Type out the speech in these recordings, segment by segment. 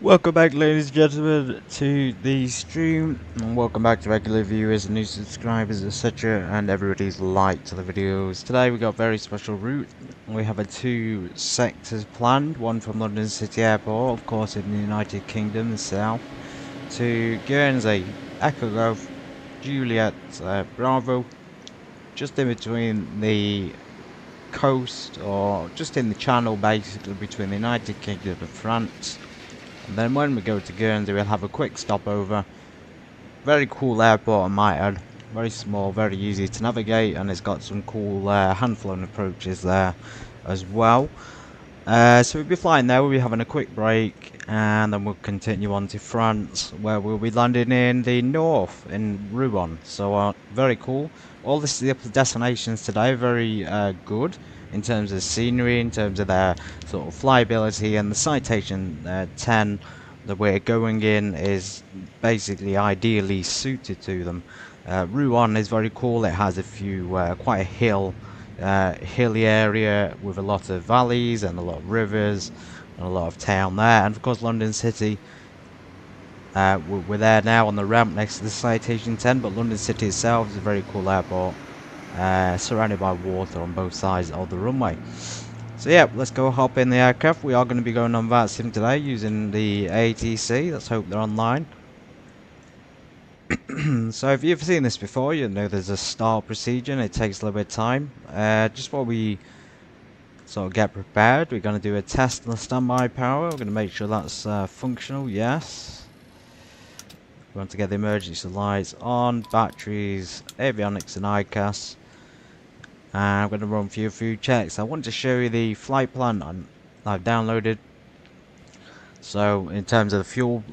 Welcome back, ladies and gentlemen, to the stream, and welcome back to regular viewers, new subscribers, etc., and everybody's like to the videos. Today we got a very special route. We have two sectors planned, one from London City Airport, of course in the United Kingdom, the south, to Guernsey, Echo Golf, Juliet, Bravo, just in between the coast, or just in the channel basically between the United Kingdom and France. And then when we go to Guernsey, we'll have a quick stopover. Very cool airport, I might add. Very small, very easy to navigate, and it's got some cool hand-flown approaches there as well. So we'll be flying there, we'll be having a quick break, and then we'll continue on to France, where we'll be landing in the north, in Rouen. So very cool. All the destinations today, very good. In terms of scenery, in terms of their sort of flyability, and the Citation 10 that we're going in is basically ideally suited to them. Rouen is very cool. It has a few quite a hilly area with a lot of valleys and a lot of rivers and a lot of town there, and of course London City. We're there now on the ramp next to the Citation 10, but London City itself is a very cool airport. Surrounded by water on both sides of the runway. So yeah, let's go hop in the aircraft. We are going to be going on VATSIM sim today using the ATC. Let's hope they're online. So if you've seen this before, you know there's a start procedure and it takes a little bit of time. Just while we sort of get prepared, we're going to do a test on the standby power. We're going to make sure that's functional, yes. We want to get the emergency lights on, batteries, avionics and ICAS. I'm going to run through a few checks. I wanted to show you the flight plan I've downloaded. So in terms of the fuel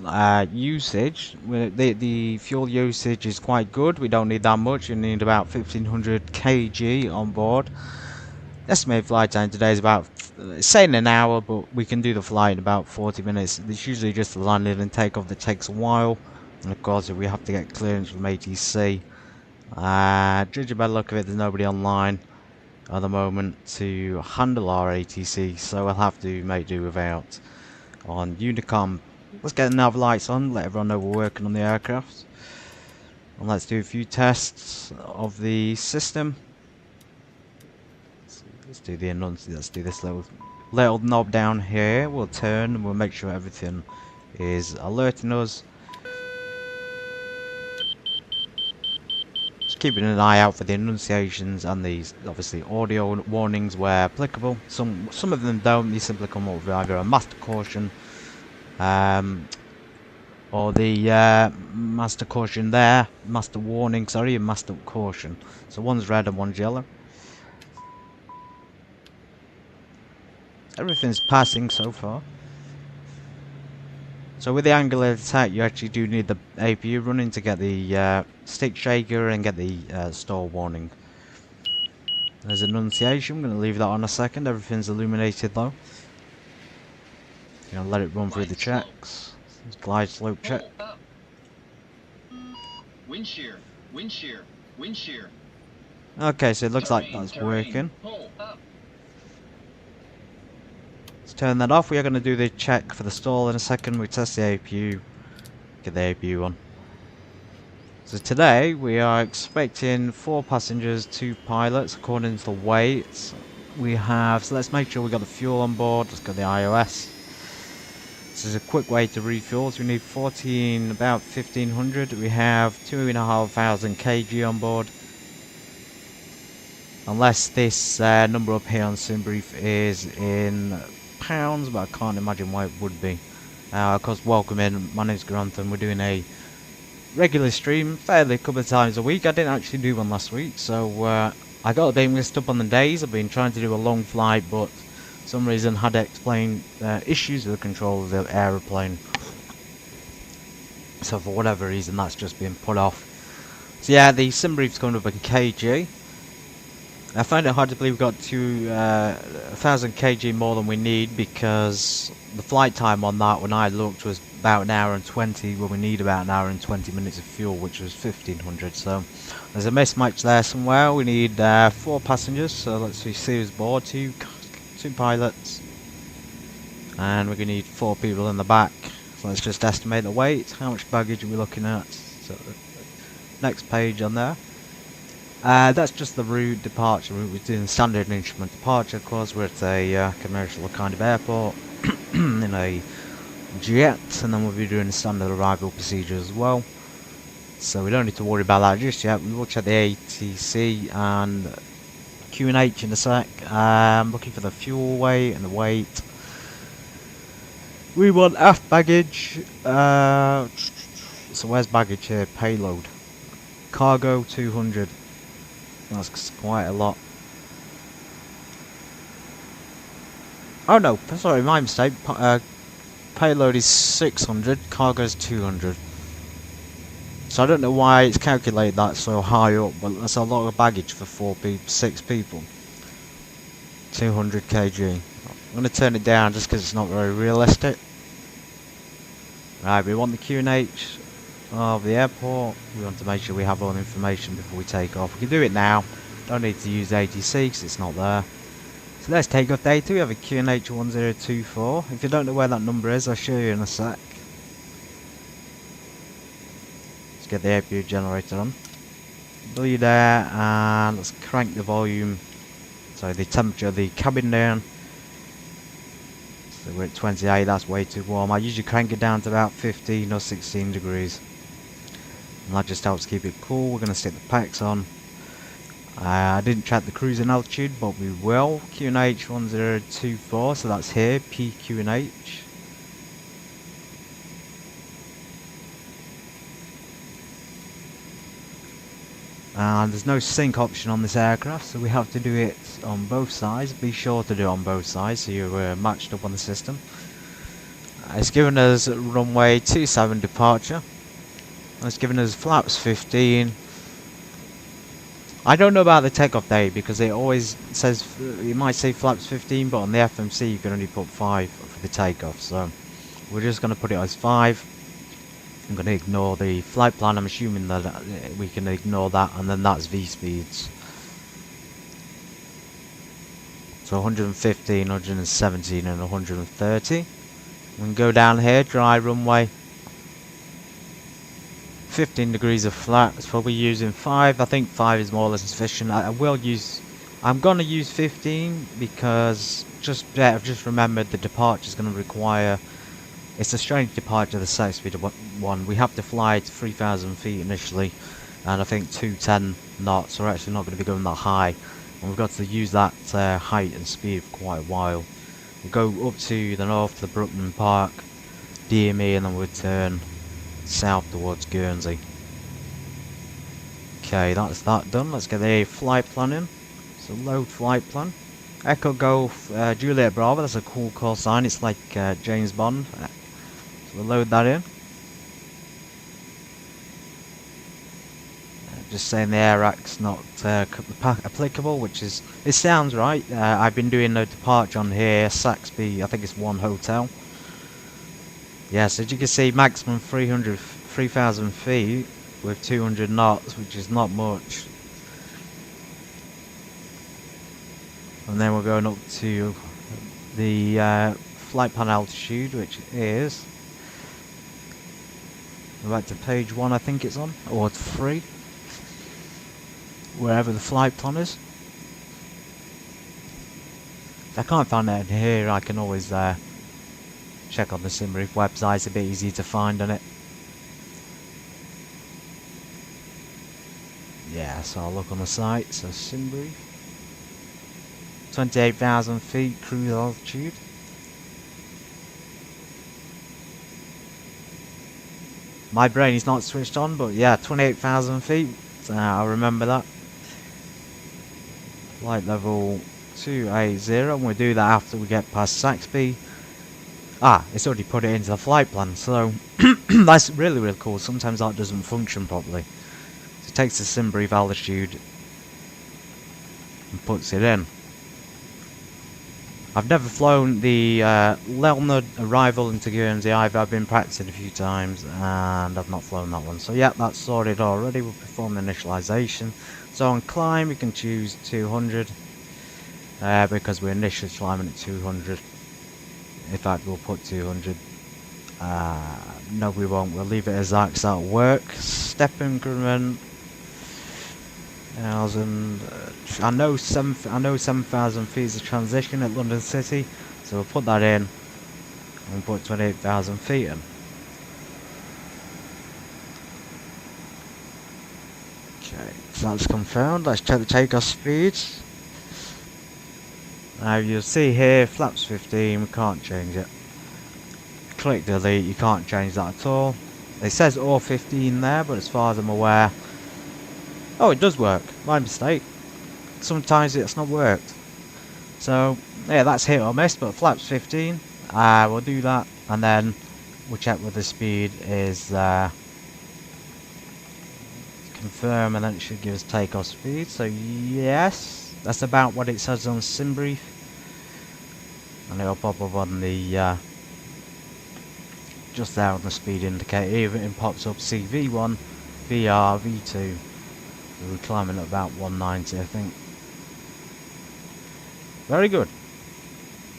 usage, the fuel usage is quite good. We don't need that much. You need about 1500 kg on board. Estimated flight time today is about, saying an hour, but we can do the flight in about 40 minutes. It's usually just the landing and takeoff that takes a while. And of course, if we have to get clearance from ATC. Judging by the look of it, there's nobody online at the moment to handle our ATC, so we'll have to make do without on Unicom. Let's get the nav lights on, let everyone know we're working on the aircraft, and let's do a few tests of the system. Let's do the enunciation. Let's do this little knob down here. We'll turn and we'll make sure everything is alerting us. Keeping an eye out for the enunciations and these obviously audio warnings where applicable. Some of them don't. They simply come up with either a master caution or the master caution there, master warning, sorry, and master caution. So one's red and one's yellow. Everything's passing so far. So with the angular attack, you actually do need the APU running to get the stick shaker and get the stall warning. There's enunciation. I'm going to leave that on a second. Everything's illuminated though. Going to let it run through the checks. Glide slope check. Wind shear, wind shear, wind shear. Okay, so it looks like that's working. Turn that off. We are going to do the check for the stall in a second. We test the APU, get the APU on. So today we are expecting 4 passengers, 2 pilots according to the weight we have. So let's make sure we got the fuel on board. Let's go the iOS. This is a quick way to refuel. So we need about 1500. We have 2,500 kg on board. Unless this number up here on SimBrief is in pounds, but I can't imagine why it would be. Of course, welcome in. My name's Grantham. We're doing a regular stream fairly a couple of times a week. I didn't actually do one last week, so I got a bit mixed up on the days. I've been trying to do a long flight, but for some reason had to explain issues with the control of the aeroplane. So for whatever reason, that's just been put off. So yeah, the SimBrief's coming up in kg. I find it hard to believe we've got 1,000 kg more than we need, because the flight time on that when I looked was about an hour and 20, when we need about an hour and 20 minutes of fuel, which was 1500. So there's a mismatch there somewhere. We need 4 passengers, so let's see who's aboard. 2 pilots, and we're going to need 4 people in the back. So let's just estimate the weight. How much baggage are we looking at? So next page on there. That's just the route, departure route. We're doing standard instrument departure. Of course, we're at a commercial kind of airport in a jet, and then we'll be doing the standard arrival procedure as well. So we don't need to worry about that just yet. We will check the ATC and Q&H in a sec. I'm looking for the fuel weight and the weight. We want aft baggage. So where's baggage here? Payload. Cargo 200. That's quite a lot. Oh no, sorry, my mistake. Payload is 600, cargo is 200. So I don't know why it's calculated that so high up, but that's a lot of baggage for 6 people. 200 kg. I'm going to turn it down just because it's not very realistic. Right, we want the Q&H of the airport. We want to make sure we have all the information before we take off. We can do it now. Don't need to use ATC because it's not there. So let's take off data. We have a Q&H 1024. If you don't know where that number is, I'll show you in a sec. Let's get the APU generator on. W there, and let's crank the volume. Sorry, the temperature of the cabin down. So we're at 28, that's way too warm. I usually crank it down to about 15 or 16 degrees. And that just helps keep it cool. We're going to stick the packs on. I didn't check the cruising altitude, but we will. Q&H 1024, so that's here, PQ&H. And there's no sync option on this aircraft, so we have to do it on both sides. Be sure to do it on both sides so you're matched up on the system. It's given us runway 27 departure. It's given us flaps 15. I don't know about the takeoff date because it always says, it might say flaps 15, but on the FMC you can only put 5 for the takeoff. So we're just going to put it as 5. I'm going to ignore the flight plan. I'm assuming that we can ignore that, and then that's V speeds. So 115, 117 and 130. We can go down here, dry runway. 15 degrees of flat, it's probably using 5. I think 5 is more or less sufficient. I'm going to use 15 because I've just remembered the departure is going to require, it's a strange departure, the set speed of 1. We have to fly to 3,000 feet initially, and I think 210 knots, so we're actually not going to be going that high. And we've got to use that height and speed for quite a while. We'll go up to the north to the Brookman Park, DME, and then we'll turn south towards Guernsey. Okay, that's that done. Let's get the flight plan in. So load flight plan. Echo Golf Juliet Bravo, that's a cool call sign. It's like James Bond. So we'll load that in. Just saying the AirAC's not applicable, which is, it sounds right. I've been doing a departure on here, Saxby, I think it's 1 hotel. Yes, as you can see, maximum 3,000 feet with 200 knots, which is not much. And then we're going up to the flight plan altitude, which is, we're back to page 1, I think it's on, or 3, wherever the flight plan is. If I can't find it in here, I can always check on the Simbrief website. It's a bit easy to find on it. Yeah, so I'll look on the site. So Simbrief, 28,000 feet cruise altitude. My brain is not switched on, but yeah, 28,000 feet. I'll remember that. Flight level 280, and we'll do that after we get past Saxby. It's already put it into the flight plan, so that's really cool. Sometimes that doesn't function properly. So it takes the Simbrief altitude and puts it in. I've never flown the Lelna arrival into Guernsey either. I've been practicing a few times and I've not flown that one. So yeah, that's sorted already. We'll perform the initialization. So on climb we can choose 200 because we're initially climbing at 200. In fact, we'll put 200. No, we won't. We'll leave it as that because that'll work. Step increment. 1,000. I know 7,000 feet is a transition at London City, so we'll put that in. And we'll put 28,000 feet in. Okay, so that's confirmed. Let's check the takeoff speeds. Now you'll see here, flaps 15. We can't change it. Click delete. You can't change that at all. It says all 15 there, but as far as I'm aware, oh, it does work. My mistake. Sometimes it's not worked. So yeah, that's hit or miss. But flaps 15. We'll do that, and then we'll check whether the speed is confirm, and then it should give us takeoff speed. So yes, that's about what it says on SimBrief, and it'll pop up on the just there on the speed indicator. Even it pops up CV1, VR, V2. We're climbing at about 190, I think. Very good.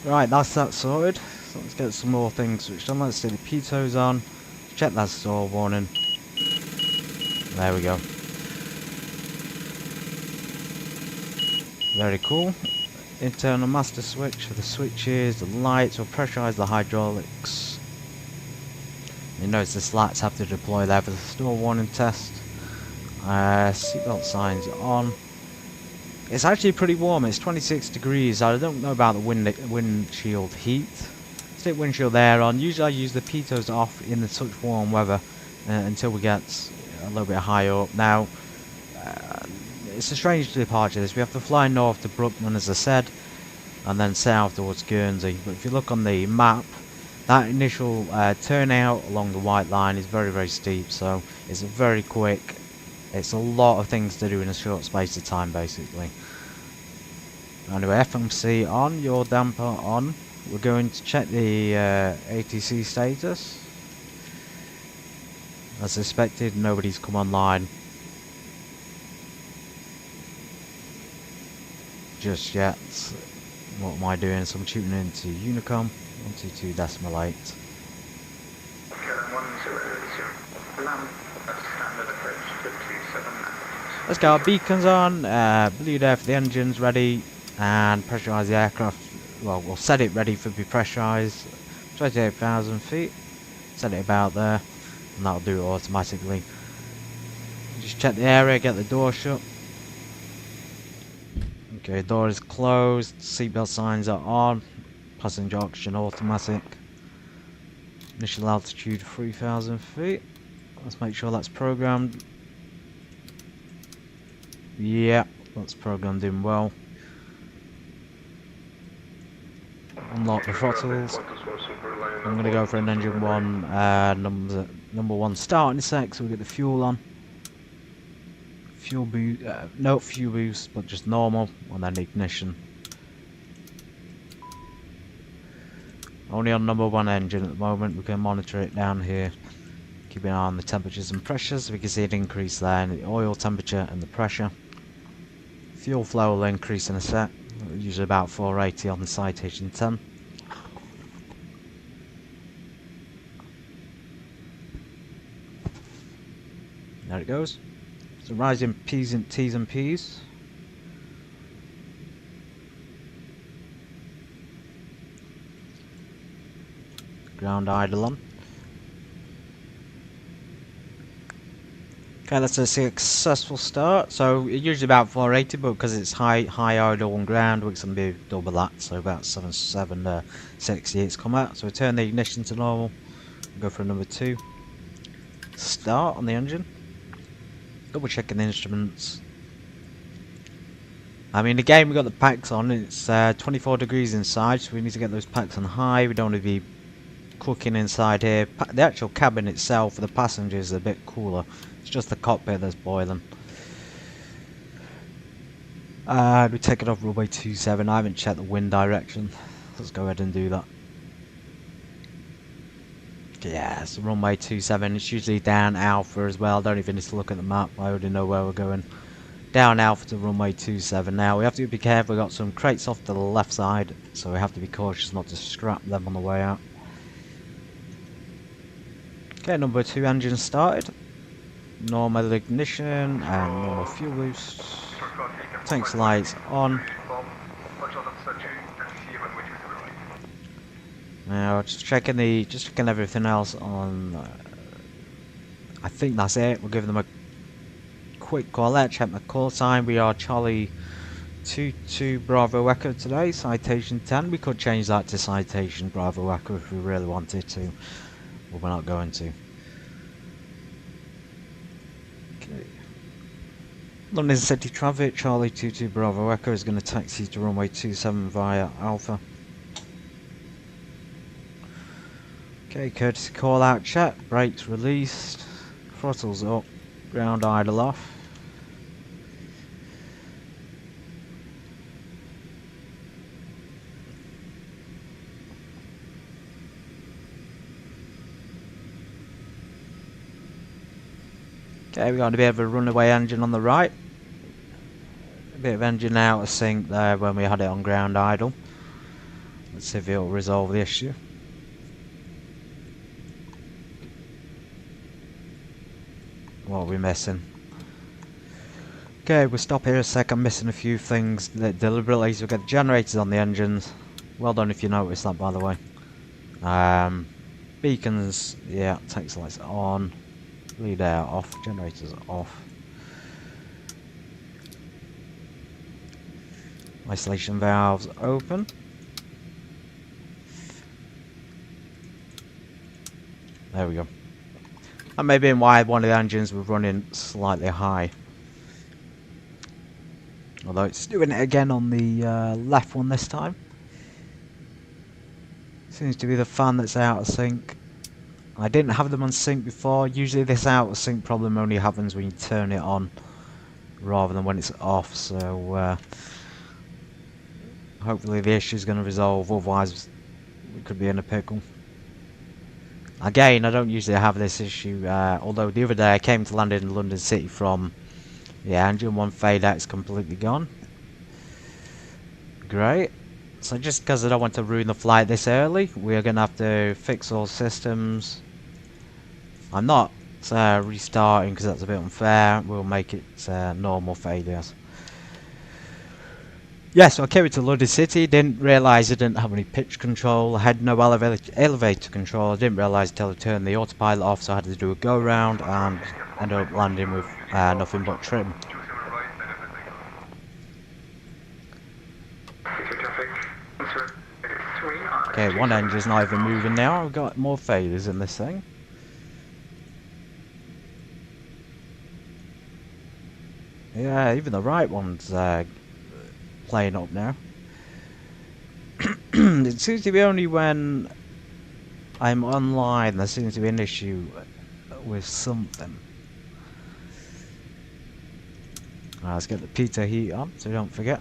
Right, that's that sorted. So let's get some more things switched on. Let's see the pitos on. Check that stall warning. There we go. Very cool. Internal master switch for the switches, the lights will pressurise the hydraulics. You notice the slats have to deploy there for the stall warning test. Seatbelt signs are on. It's actually pretty warm. It's 26 degrees. I don't know about the windshield heat. Stick windshield air on. Usually I use the pitos off in the such warm weather until we get a little bit higher up. Now, it's a strange departure this. We have to fly north to Brookman, as I said, and then south towards Guernsey. But if you look on the map, that initial turnout along the white line is very, very steep. So it's a very quick. It's a lot of things to do in a short space of time, basically. Anyway, FMC on, your damper on. We're going to check the ATC status. As expected, nobody's come online just yet. What am I doing? So I'm tuning into Unicom 122.8. Let's get our beacons on, bleed air for the engines ready, and pressurise the aircraft. Well, we'll set it ready for be pressurised. 28,000 feet. Set it about there, and that'll do it automatically. Just check the area, get the door shut. Okay, door is closed, seatbelt signs are on, passenger oxygen automatic. Initial altitude 3,000 feet. Let's make sure that's programmed. Yeah, that's programmed in well. Unlock the throttles. I'm going to go for an engine one, number one starting sec, so we get the fuel on. Fuel boost, no fuel boost, but just normal, and then ignition. Only on number one engine at the moment. We can monitor it down here. Keep an eye on the temperatures and pressures. We can see it increase there in the oil temperature and the pressure. Fuel flow will increase in a sec. Usually about 480 on the Citation 10. There it goes. So rising P's and T's and P's. Ground idle on. Okay, that's a successful start. So usually about 480, but because it's high idle on ground, we're going to be double that. So about 760 it's come out. So we turn the ignition to normal. Go for number 2. Start on the engine. Double checking the instruments. I mean, again, we got the packs on. It's 24 degrees inside, so we need to get those packs on high. We don't want to be cooking inside here. The actual cabin itself for the passengers is a bit cooler. It's just the cockpit that's boiling. We take it off runway 27. I haven't checked the wind direction. Let's go ahead and do that. Yeah, it's runway 27. It's usually down alpha as well. I don't even need to look at the map. I already know where we're going. Down alpha to runway 27. Now we have to be careful. We've got some crates off to the left side, so we have to be cautious not to scrap them on the way out. Okay, number 2 engine started. Normal ignition and normal fuel boost. Tanks lights on. Now just checking everything else on. I think that's it. We'll give them a quick call out. Check my call time. We are Charlie 22 Bravo Echo today. Citation 10. We could change that to Citation Bravo Echo if we really wanted to, but we're not going to. Okay. London City traffic. Charlie 22 Bravo Echo is going to taxi to runway 27 via Alpha. Okay, courtesy call out check, brakes released, throttles up, ground idle off. Okay, we got a bit of a runaway engine on the right. A bit of engine out of sync there when we had it on ground idle. Let's see if it'll resolve the issue. What are we missing? Okay, we'll stop here a sec. I'm missing a few things deliberately. So we'll get the generators on the engines. Well done if you noticed that, by the way. Beacons, yeah, takes lights on. Lead air off, generators off. Isolation valves open. There we go. That may be why one of the engines was running slightly high. Although it's doing it again on the left one this time. Seems to be the fan that's out of sync. I didn't have them on sync before. Usually this out of sync problem only happens when you turn it on rather than when it's off. So hopefully the issue is going to resolve, otherwise we could be in a pickle. Again, I don't usually have this issue, although the other day I came to land in London City from engine 1 fade out is completely gone. Great. So just because I don't want to ruin the flight this early, we're going to have to fix all systems. I'm not restarting because that's a bit unfair. We'll make it normal failures. Yeah, so I came into London City, didn't realise I didn't have any pitch control, I had no elevator control, I didn't realise until I turned the autopilot off, so I had to do a go round and ended up landing with nothing but trim. Okay, one engine's not even moving now, I've got more failures in this thing. Yeah, even the right one's playing up now. It seems to be only when I'm online there seems to be an issue with something. Right, let's get the pizza heat on so don't forget.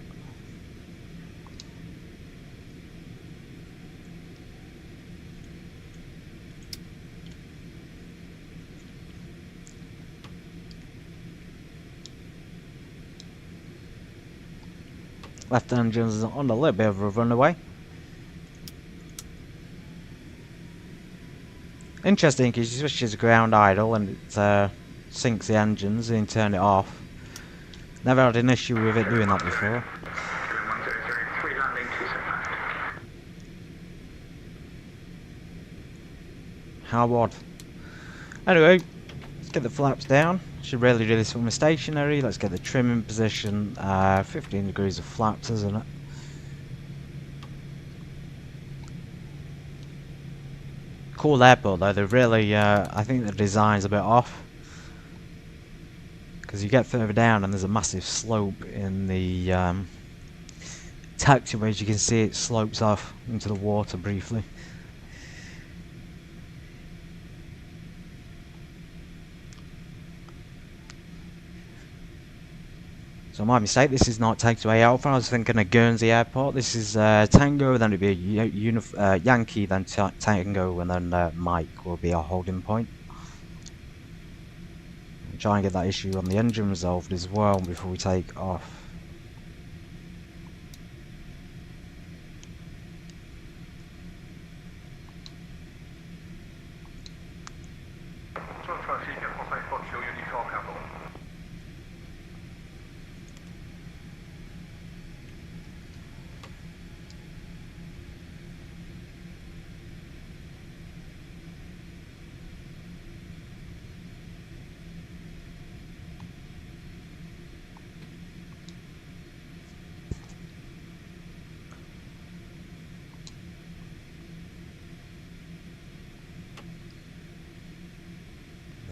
Left engine's on a little bit of a runaway. Interesting because you switch to ground idle and it sinks the engines and turn it off. Never had an issue with it doing that before. How odd. Anyway, let's get the flaps down. Should really do this when we're stationary. Let's get the trim in position. 15 degrees of flaps, isn't it? Cool airport though. They're really, I think the design's a bit off. Because you get further down and there's a massive slope in the taxiway. As you can see, it slopes off into the water briefly. So my mistake, this is not taxiway Alpha, I was thinking of Guernsey Airport. This is Tango, then it'll be a Yankee, then Tango, and then Mike will be our holding point. I'll try and get that issue on the engine resolved as well before we take off.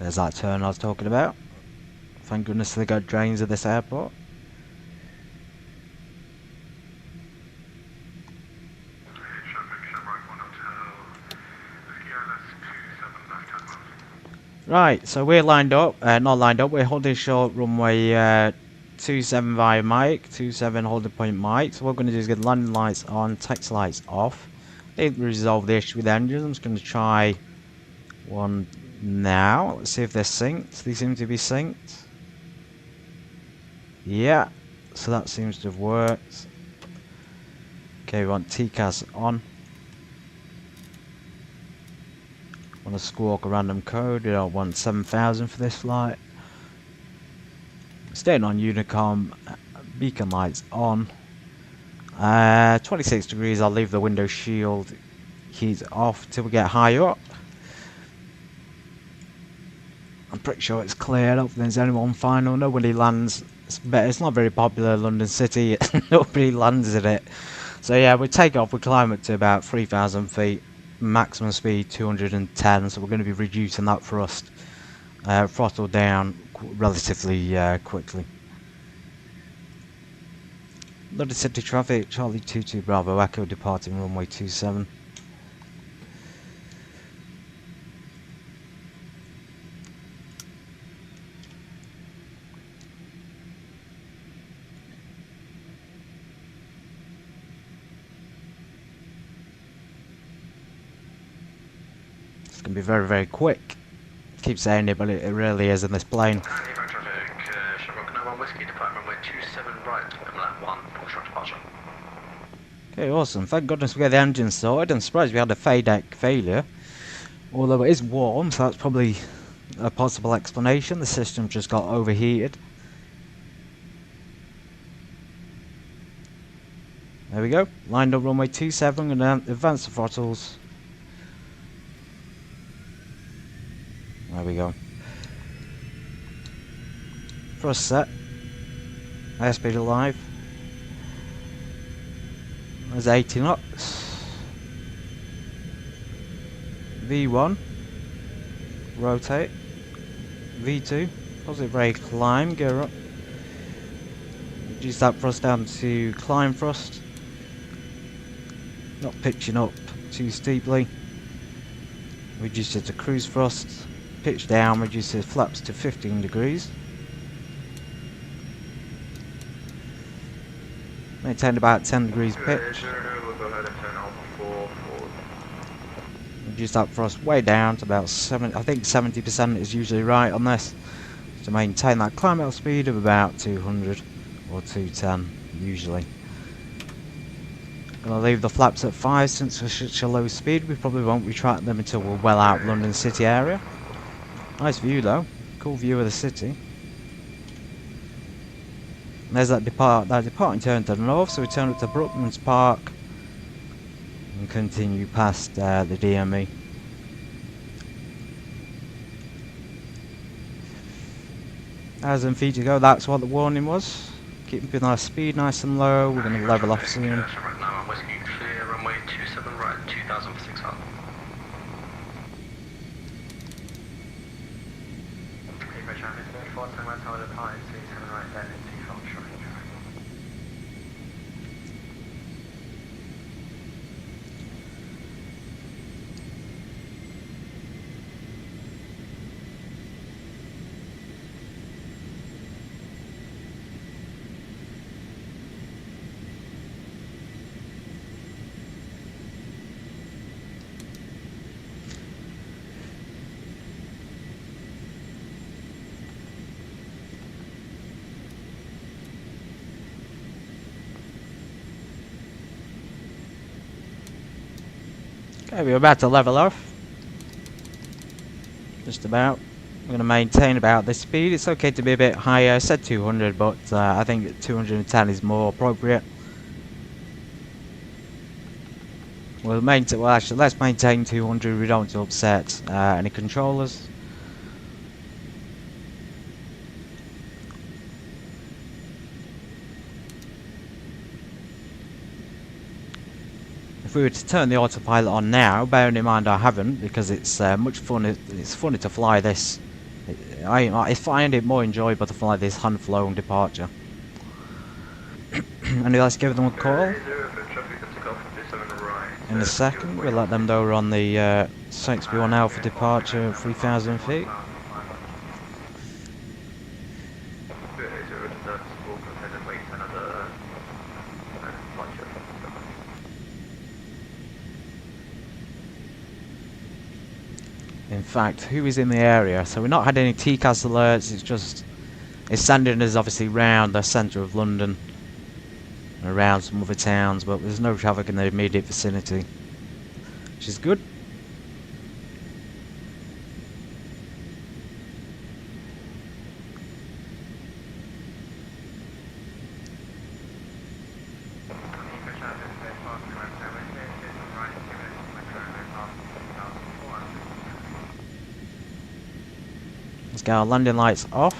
There's that turn I was talking about. Thank goodness they got drains at this airport. Right, so we're lined up, not lined up, we're holding short runway 27 via Mike, 27 holding point Mike. So what we're going to do is get landing lights on, taxi lights off. I think we resolve the issue with the engines. I'm just going to try one now. Let's see if they're synced. They seem to be synced. Yeah, so that seems to have worked. Okay, we want TCAS on. Want to squawk a random code. We don't want 7,000 for this flight. Staying on Unicom. Beacon lights on. 26 degrees. I'll leave the window shield keys off till we get higher up. I'm pretty sure it's clear. I don't think there's anyone final. Nobody lands. It's not very popular in London City. Nobody lands in it. So yeah, we take off. We climb up to about 3,000 feet. Maximum speed 210. So we're going to be reducing that thrust. Throttle down relatively quickly. London City traffic. Charlie 22 Bravo Echo departing runway 27. It's going to be very, very quick. I keep saying it, but it really is in this plane. Okay, awesome. Thank goodness we got the engine sorted. I'm surprised we had a FADEC failure. Although it is warm, so that's probably a possible explanation. The system just got overheated. There we go. Lined up runway 27. Going to advance the throttles. There we go. Thrust set. Airspeed alive. There's 80 knots. V1. Rotate. V2. Positive rate climb. Gear up. Reduce that thrust down to climb thrust. Not pitching up too steeply. Reduce it to cruise thrust. Pitch down. Reduce the flaps to 15 degrees. Maintain about 10 degrees pitch. Reduce that thrust way down to about 7. I think 70% is usually right on this. To maintain that climb out speed of about 200 or 210 usually. Gonna leave the flaps at 5 since we're such a low speed. We probably won't retract them until we're well out of London City area. Nice view though. Cool view of the city. There's that departing turn to the north, so we turn up to Brookman's Park and continue past the DME. As in feet to go, that's what the warning was. Keeping our speed nice and low, we're going to level off soon. Right now, I'm whiskey clear, runway 27 right, 2000 for 6 up. Okay, we're about to level off. Just about. I'm going to maintain about this speed. It's okay to be a bit higher. I said 200, but I think 210 is more appropriate. We'll maintain. Well, actually, let's maintain 200. We don't want to upset any controllers. If we were to turn the autopilot on now, bearing in mind I haven't, because it's much fun. It's funny to fly this. I find it more enjoyable to fly this hand-flown departure. And let's give them a call. In a second, we'll let them know we're on the XB1 Alpha departure at 3,000 feet. In fact, who is in the area? So we've not had any TCAS alerts. It's sending us obviously round the centre of London, and around some other towns, but there's no traffic in the immediate vicinity, which is good. Let's get our landing lights off.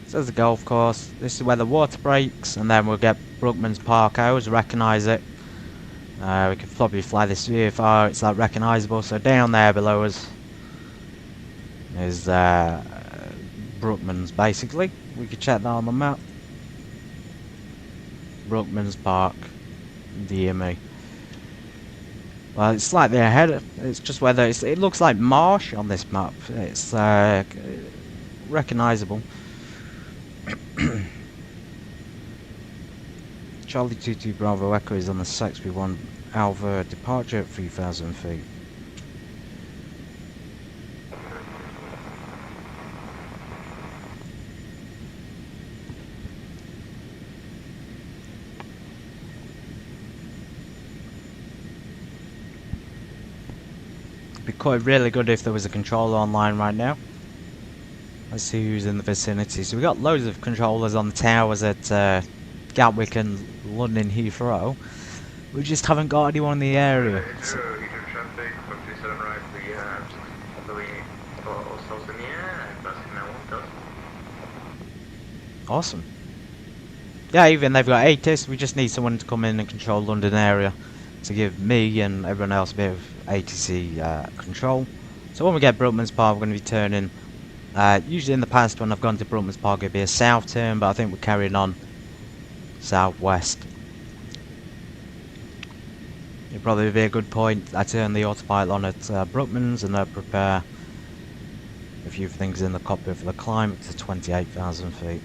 So there's the golf course. This is where the water breaks, and then we'll get Brookman's Park. I always recognise it. We could probably fly this VFR. It's like recognisable. So down there below us is Brookman's, basically. We could check that on the map. Brookman's Park, dear me. Well, it's slightly ahead. It's just whether it looks like marsh on this map. It's recognisable. Charlie 22 Bravo Echo is on the XB1 Alpha departure at 3,000 feet. It'd be quite really good if there was a controller online right now. Let's see who's in the vicinity. So we've got loads of controllers on the towers at Gatwick and London Heathrow. We just haven't got anyone in the area. So awesome. Yeah, even they've got ATIS. We just need someone to come in and control London area to give me and everyone else a bit of ATC control. So when we get Brookman's Park, we're going to be turning. Usually in the past when I've gone to Brookman's Park it'd be a south turn, but I think we're carrying on southwest. It'd probably be a good point. I turn the autopilot on at Brookman's and prepare a few things in the cockpit for the climb up to 28,000 feet.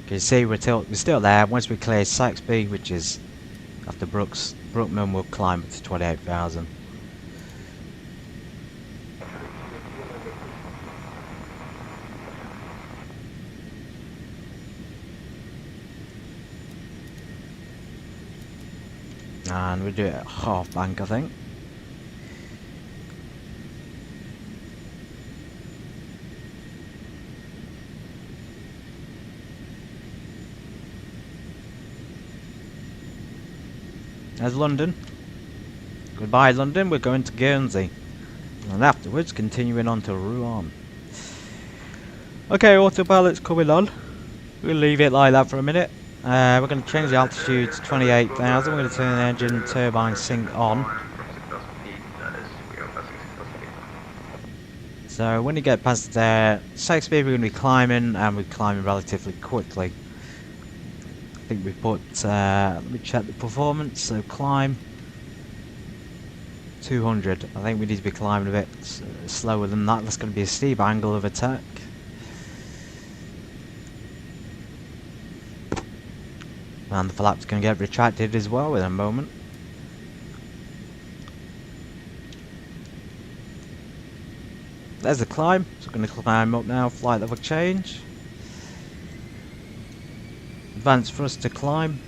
You can see we're still there. Once we clear Saxby, which is after Brookman, will climb up to 28,000. And we do it at half bank, I think. There's London. Goodbye, London. We're going to Guernsey. And afterwards, continuing on to Rouen. Okay, autopilot's coming on. We'll leave it like that for a minute. We're going to change the altitude to 28,000. We're going to turn the engine turbine sync on. So when you get past safe speed, we're going to be climbing, and we're climbing relatively quickly. I think we put, let me check the performance, so climb 200. I think we need to be climbing a bit slower than that. That's going to be a steep angle of attack. And the flap's going to get retracted as well in a moment. There's the climb, so we're going to climb up now, flight level change. Advanced thrust to climb.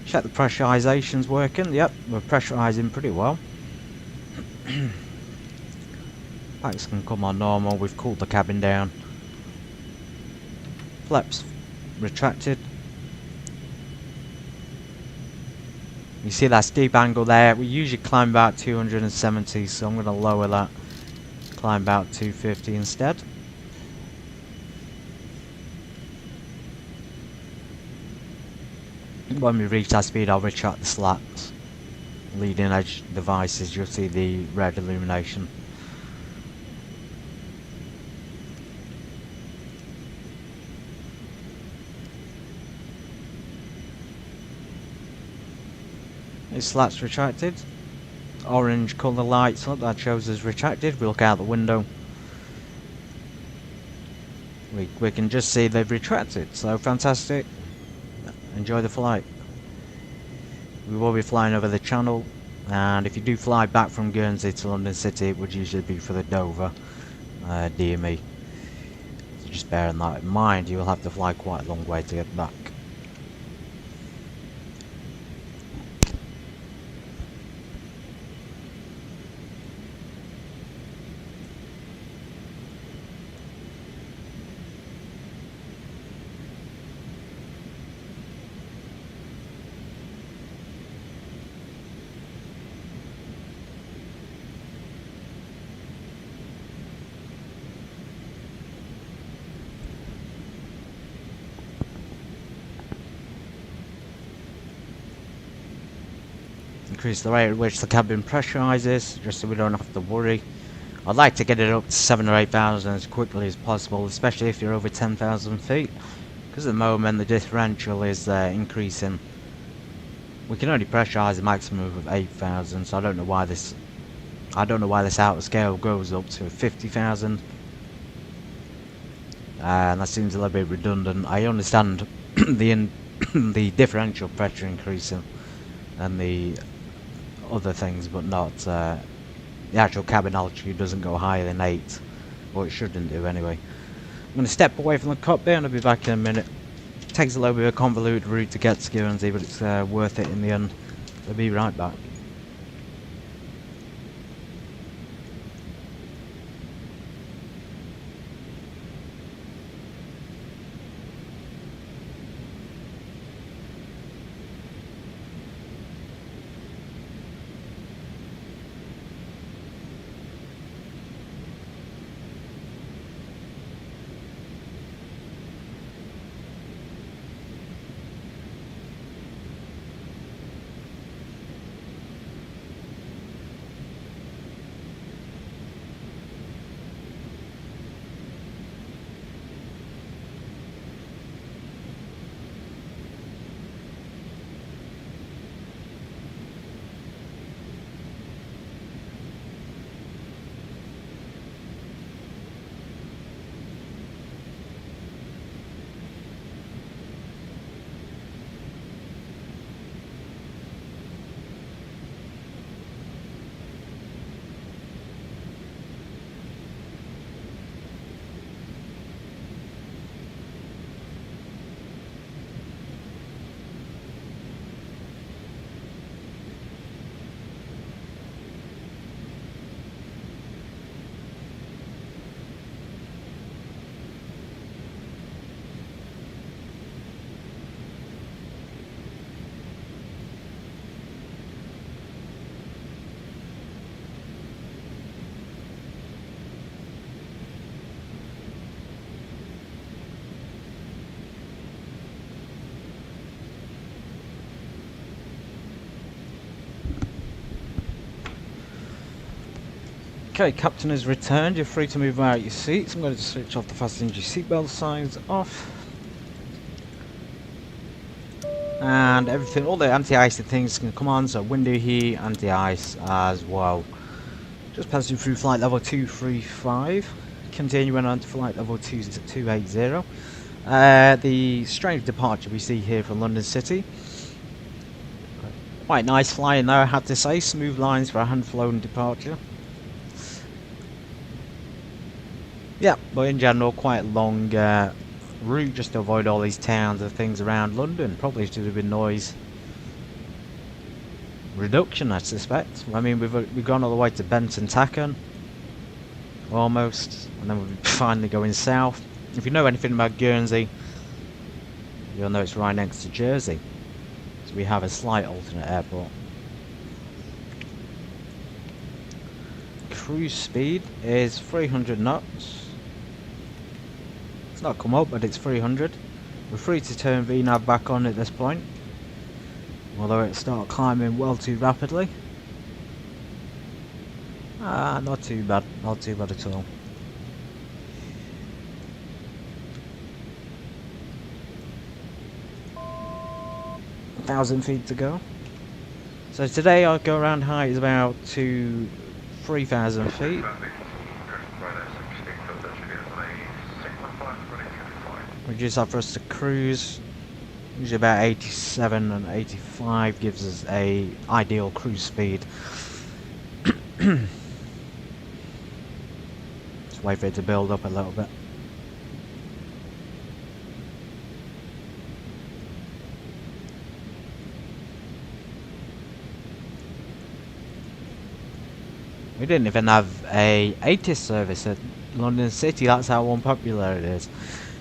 Check the pressurization's working. Yep, we're pressurizing pretty well. Packs can come on normal, we've cooled the cabin down. Flaps retracted. You see that steep angle there, we usually climb about 270, so I'm going to lower that. Climb about 250 instead. When we reach that speed, I'll retract the slats. Leading edge devices, you'll see the red illumination. His slats retracted. Orange colour lights up, that shows us retracted. We look out the window. We can just see they've retracted, so fantastic. Enjoy the flight. We will be flying over the channel, and if you do fly back from Guernsey to London City, it would usually be for the Dover DME. So just bearing that in mind, you will have to fly quite a long way to get back. Increase the rate at which the cabin pressurizes, just so we don't have to worry. I'd like to get it up to 7,000 or 8,000 as quickly as possible, especially if you're over 10,000 feet, because at the moment the differential is increasing. We can only pressurize a maximum of 8,000, so I don't know why this outer scale goes up to 50,000. And that seems a little bit redundant. I understand the differential pressure increasing and the other things, but not the actual cabin altitude doesn't go higher than 8, or it shouldn't do anyway. I'm going to step away from the cockpit and I'll be back in a minute. It takes a little bit of a convoluted route to get to Guernsey, but it's worth it in the end. I'll be right back. Okay, captain has returned. You're free to move out your seats. I'm going to switch off the passenger seatbelt signs off. And everything, all the anti-icing things can come on, so window heat, anti-ice as well. Just passing through flight level 235, continuing on to flight level 280. The strange departure we see here from London City. Quite nice flying though, I have to say. Smooth lines for a hand-flown departure. Yeah, but in general, quite a long route just to avoid all these towns and things around London. Probably should have been noise reduction, I suspect. I mean, we've gone all the way to Benton Tacken, almost, and then we're finally going south. If you know anything about Guernsey, you'll know it's right next to Jersey, so we have a slight alternate airport. Cruise speed is 300 knots. It's not come up, but it's 300. We're free to turn VNAV back on at this point, although it started climbing well too rapidly. Not too bad, not too bad at all. £1,000 to go. So today our go around height is about 3,000 feet. Reduce that for us to cruise. Usually about 87 and 85 gives us a ideal cruise speed. Just wait for it to build up a little bit. We didn't even have a 80 service at London City, that's how unpopular it is.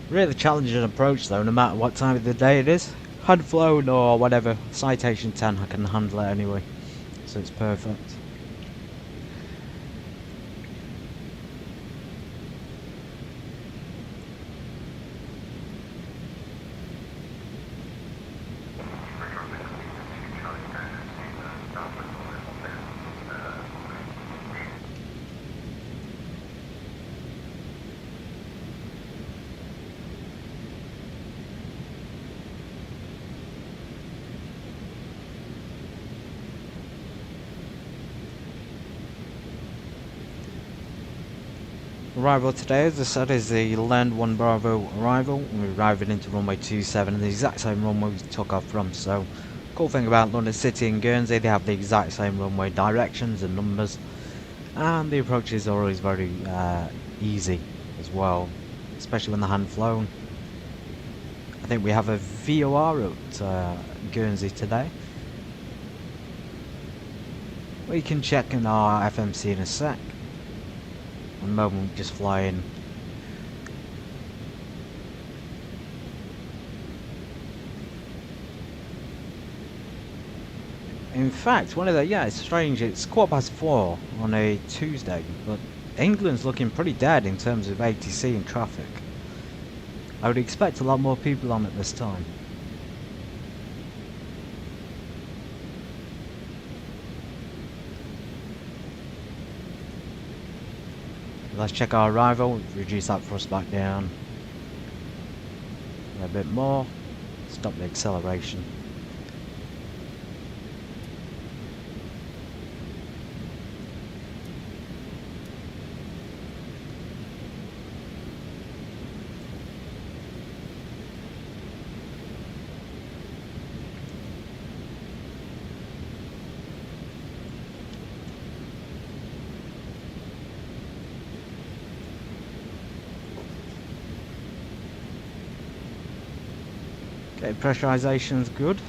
Really challenging approach though, no matter what time of the day it is. Hand flown or whatever, Citation 10 I can handle it anyway, so it's perfect. Arrival today, as I said, is the Land 1 Bravo arrival. We're arriving into runway 27, the exact same runway we took off from. So, cool thing about London City and Guernsey, they have the exact same runway directions and numbers, and the approaches are always very easy as well, especially when they're hand flown. I think we have a VOR at Guernsey today. We can check in our FMC in a sec. At the moment we're just flying. In fact, it's strange, it's 4:15 on a Tuesday, but England's looking pretty dead in terms of ATC and traffic. I would expect a lot more people on at this time. Let's check our arrival, reduce that thrust back down a bit more, stop the acceleration. Okay, pressurization's good.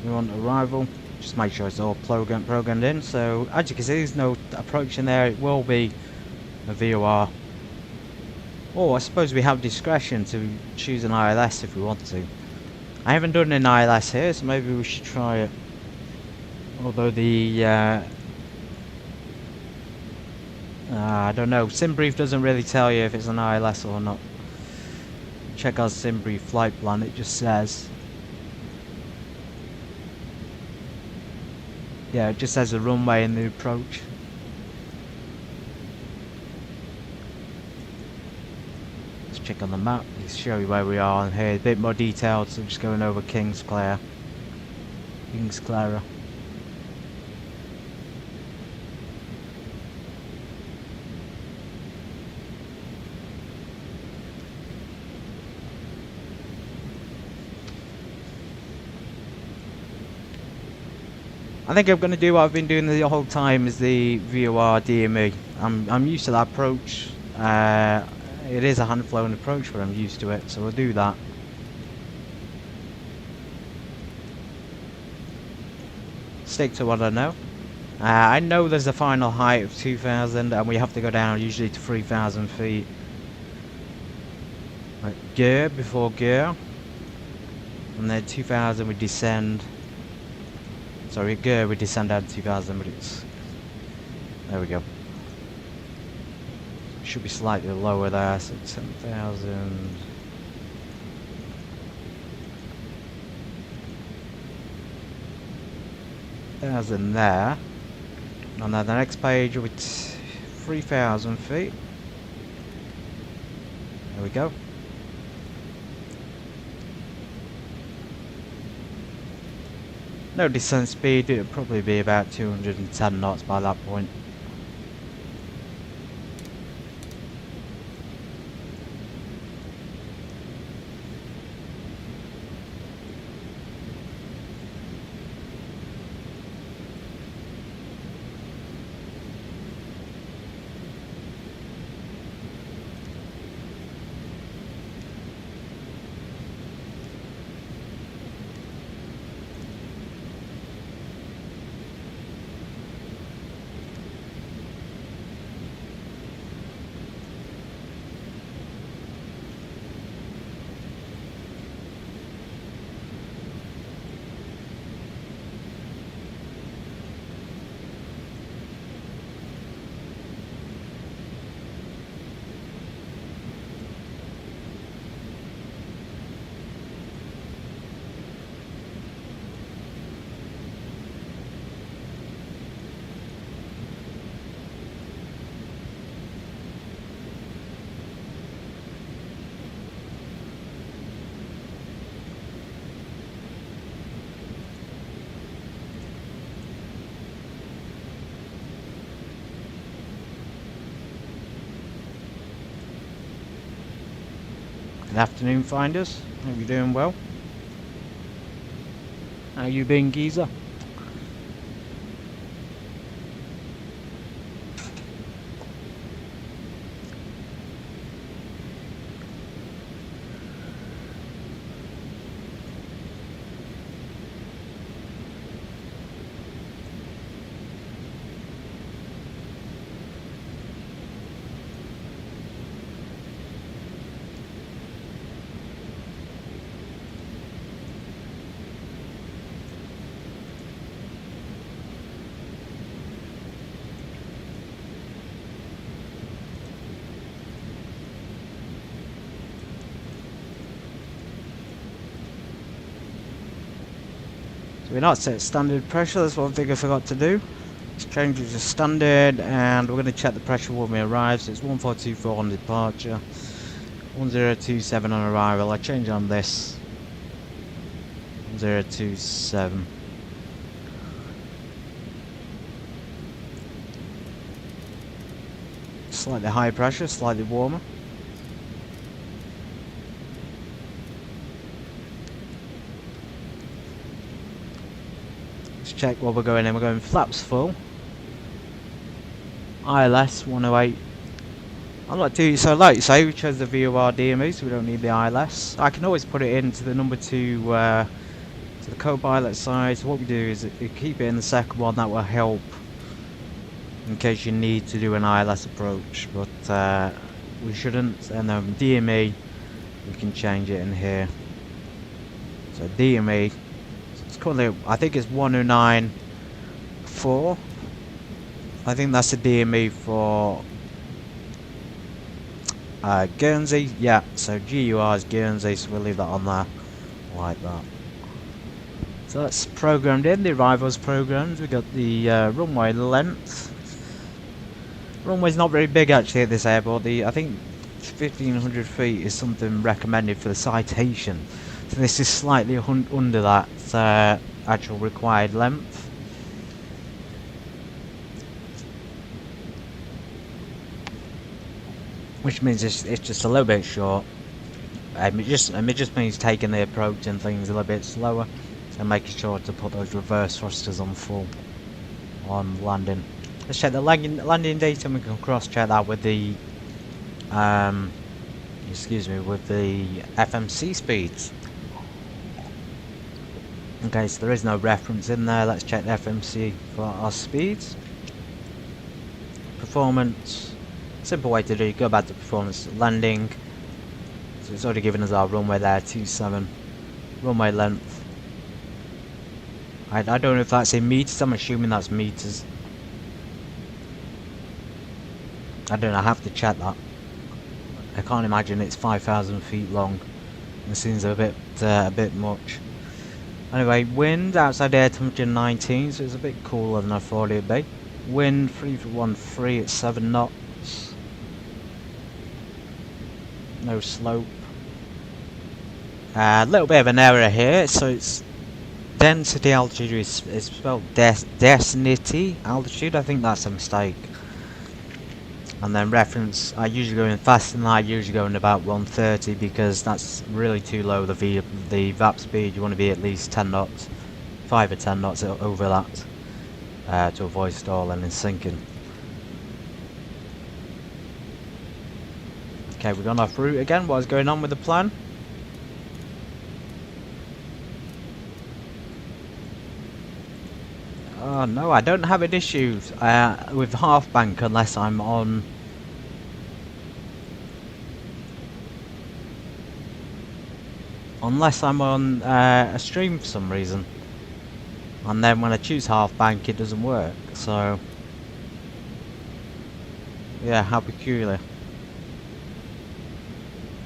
We want arrival. Just make sure it's all programmed in. So as you can see, there's no approach in there. It will be a VOR. Oh, I suppose we have discretion to choose an ILS if we want to. I haven't done an ILS here, so maybe we should try it. Although the I don't know, SimBrief doesn't really tell you if it's an ILS or not. Check our SimBrief flight plan, it just says, yeah, it just says the runway and the approach. Let's check on the map, let's show you where we are on here, a bit more detailed, so just going over King's Clara. I think I'm going to do what I've been doing the whole time, is the VOR DME. I'm used to that approach. It is a hand-flown approach, but I'm used to it, so we'll do that. Stick to what I know. I know there's a final height of 2,000, and we have to go down usually to 3,000 feet. Right, gear before gear, and then 2,000 we descend. Sorry, gear we descend down to 2,000, but it's there we go. Should be slightly lower there, so 10,000. Thousand there, and then the next page with 3,000 feet. There we go. No descent speed, it'll probably be about 210 knots by that point. Good afternoon, finders. Hope you're doing well. How you been, geezer? So we're not set standard pressure, that's one thing I forgot to do. Let's change it to standard, and we're going to check the pressure when we arrive. So it's 1424 on departure, 1027 on arrival. I change on this 1027. Slightly high pressure, slightly warmer. Check what we're going in. We're going flaps full. ILS 108. I'm not too so like you say, we chose the VOR DME, so we don't need the ILS. I can always put it into the number 2 to the co-pilot side. So what we do is we keep it in the second one. That will help in case you need to do an ILS approach, but we shouldn't. And then DME, we can change it in here. So DME. Currently, I think it's 1094. I think that's the DME for Guernsey. Yeah, so GUR is Guernsey, so we'll leave that on there like that. So that's programmed in. The arrival's programmed. We got the runway length. Runway's not very big actually at this airport. I think 1,500 feet is something recommended for the Citation. So this is slightly under that actual required length. Which means it's just a little bit short. It just means taking the approach and things a little bit slower. and making sure to put those reverse thrusters on full on landing. Let's check the landing data, and we can cross check that with the excuse me, with the FMC speeds. Okay, so there is no reference in there. Let's check the FMC for our speeds. Performance. Simple way to do it. Go back to performance. Landing. So it's already given us our runway there, 27. Runway length. I don't know if that's in meters. I'm assuming that's meters. I don't know. I have to check that. I can't imagine it's 5,000 feet long. It seems a bit much. Anyway, wind outside air temperature 19, so it's a bit cooler than I thought it'd be. Wind 313 at 7 knots. No slope. A little bit of an error here, so it's density altitude is spelled density altitude. I think that's a mistake. And then reference, I usually go in faster than I usually go in about 130 because that's really too low, the VAP speed. You want to be at least 10 knots, 5 or 10 knots over that to avoid stalling and sinking. Okay, we've gone off route again. What is going on with the plan? Oh no, I don't have an issue with half bank unless I'm on a stream for some reason, and then when I choose half bank it doesn't work. So yeah, how peculiar.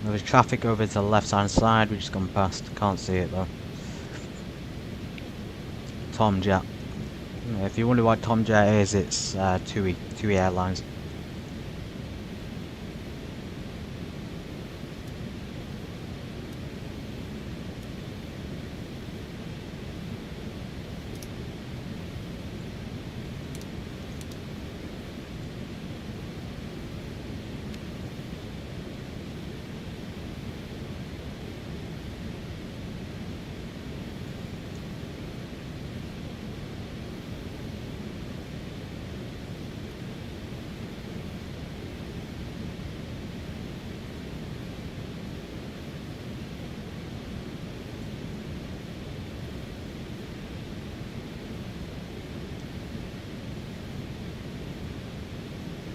There's traffic over to the left hand side. We've just gone past, can't see it though. Tomjet. If you wonder what Tomjet is, it's TUI Airlines.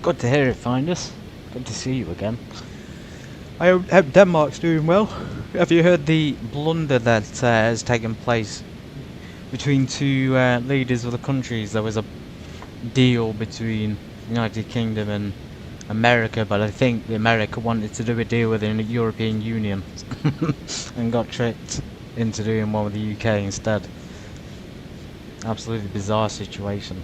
Good to hear it, Finders. Good to see you again. I hope Denmark's doing well. Have you heard the blunder that has taken place between two leaders of the countries? There was a deal between the United Kingdom and America, but I think America wanted to do a deal with the European Union and got tricked into doing one with the UK instead. Absolutely bizarre situation.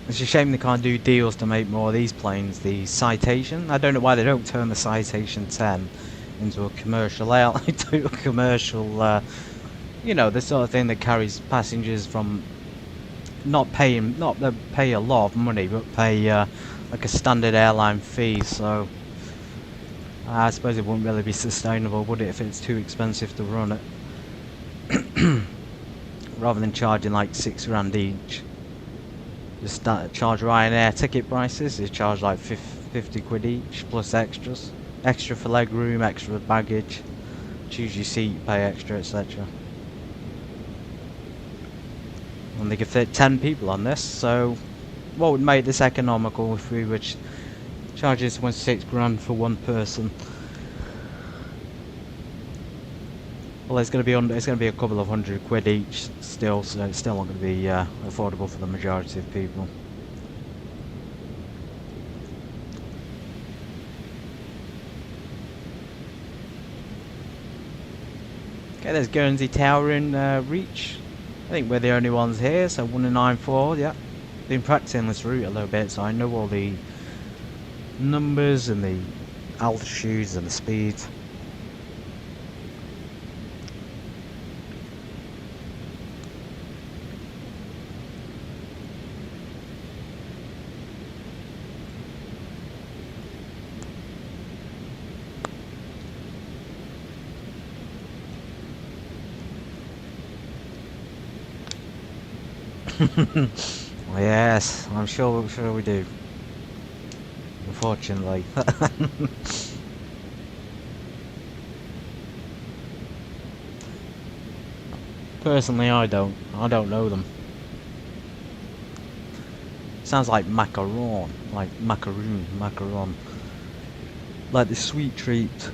It's a shame they can't do deals to make more of these planes. The Citation, I don't know why they don't turn the Citation 10 into a commercial to a commercial, you know, the sort of thing that carries passengers from not pay a lot of money, but pay like a standard airline fee. So I suppose it wouldn't really be sustainable, would it, if it's too expensive to run it? Rather than charging like £6 each. Just charge Ryanair ticket prices. They charge like 50 quid each plus extras. Extra for leg room, extra for baggage. Choose your seat, pay extra, etc. And they could fit 10 people on this. So what would make this economical if we were charging someone £6 for one person? Well, it's going to be a couple of £100 each still, so it's still not going to be affordable for the majority of people. Okay, there's Guernsey Tower in reach. I think we're the only ones here, so 194, yeah. Been practicing this route a little bit, so I know all the numbers and the altitudes and the speeds. Yes, I'm sure we do. Unfortunately. Personally, I don't know them. Sounds like macaron, like macaron. Like the sweet treat.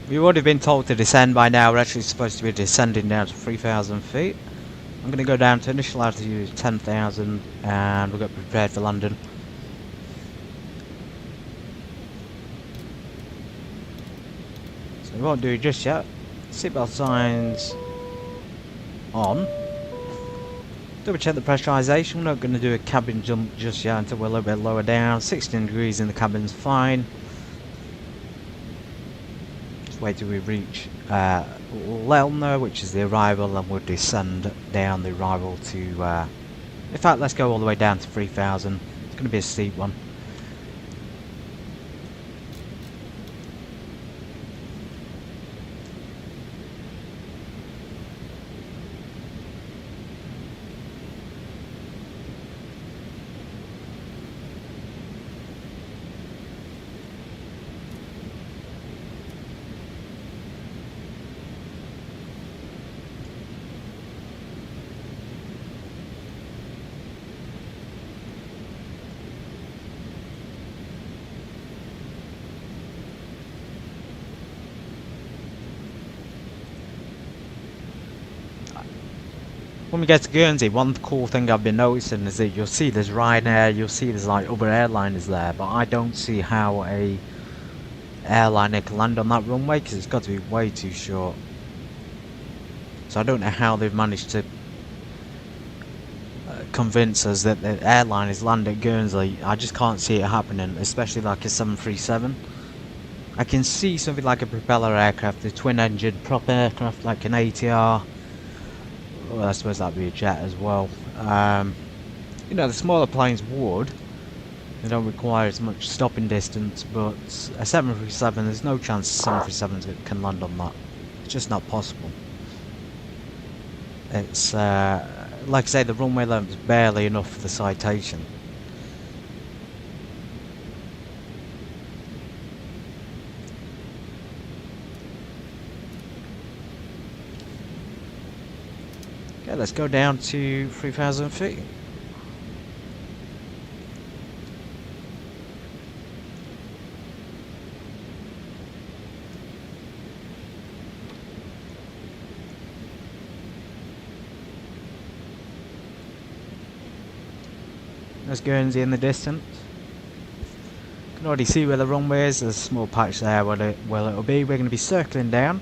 We would have been told to descend by now. We're actually supposed to be descending down to 3,000 feet. I'm going to go down to initial altitude of 10,000 and we'll get prepared for London. So we won't do it just yet. Seatbelt signs on. Double check the pressurization. We're not going to do a cabin jump just yet until we're a little bit lower down. 16 degrees in the cabin's fine. Just wait till we reach Lelner, which is the arrival, and we'll descend down the arrival to in fact, let's go all the way down to 3,000. It's going to be a steep one. When we get to Guernsey, one cool thing I've been noticing is that you'll see there's Ryanair, you'll see there's like other airliners there, but I don't see how a airliner can land on that runway because it's got to be way too short. So I don't know how they've managed to convince us that the airline is land at Guernsey. I just can't see it happening, especially like a 737. I can see something like a propeller aircraft, a twin-engine prop aircraft like an ATR. Well, I suppose that'd be a jet as well. You know, the smaller planes would. They don't require as much stopping distance, but a 737, there's no chance 737s can land on that. It's just not possible. It's, like I say, the runway length is barely enough for the Citation. Okay, let's go down to 3,000 feet. There's Guernsey in the distance. You can already see where the runway is. There's a small patch there where it'll be. We're going to be circling down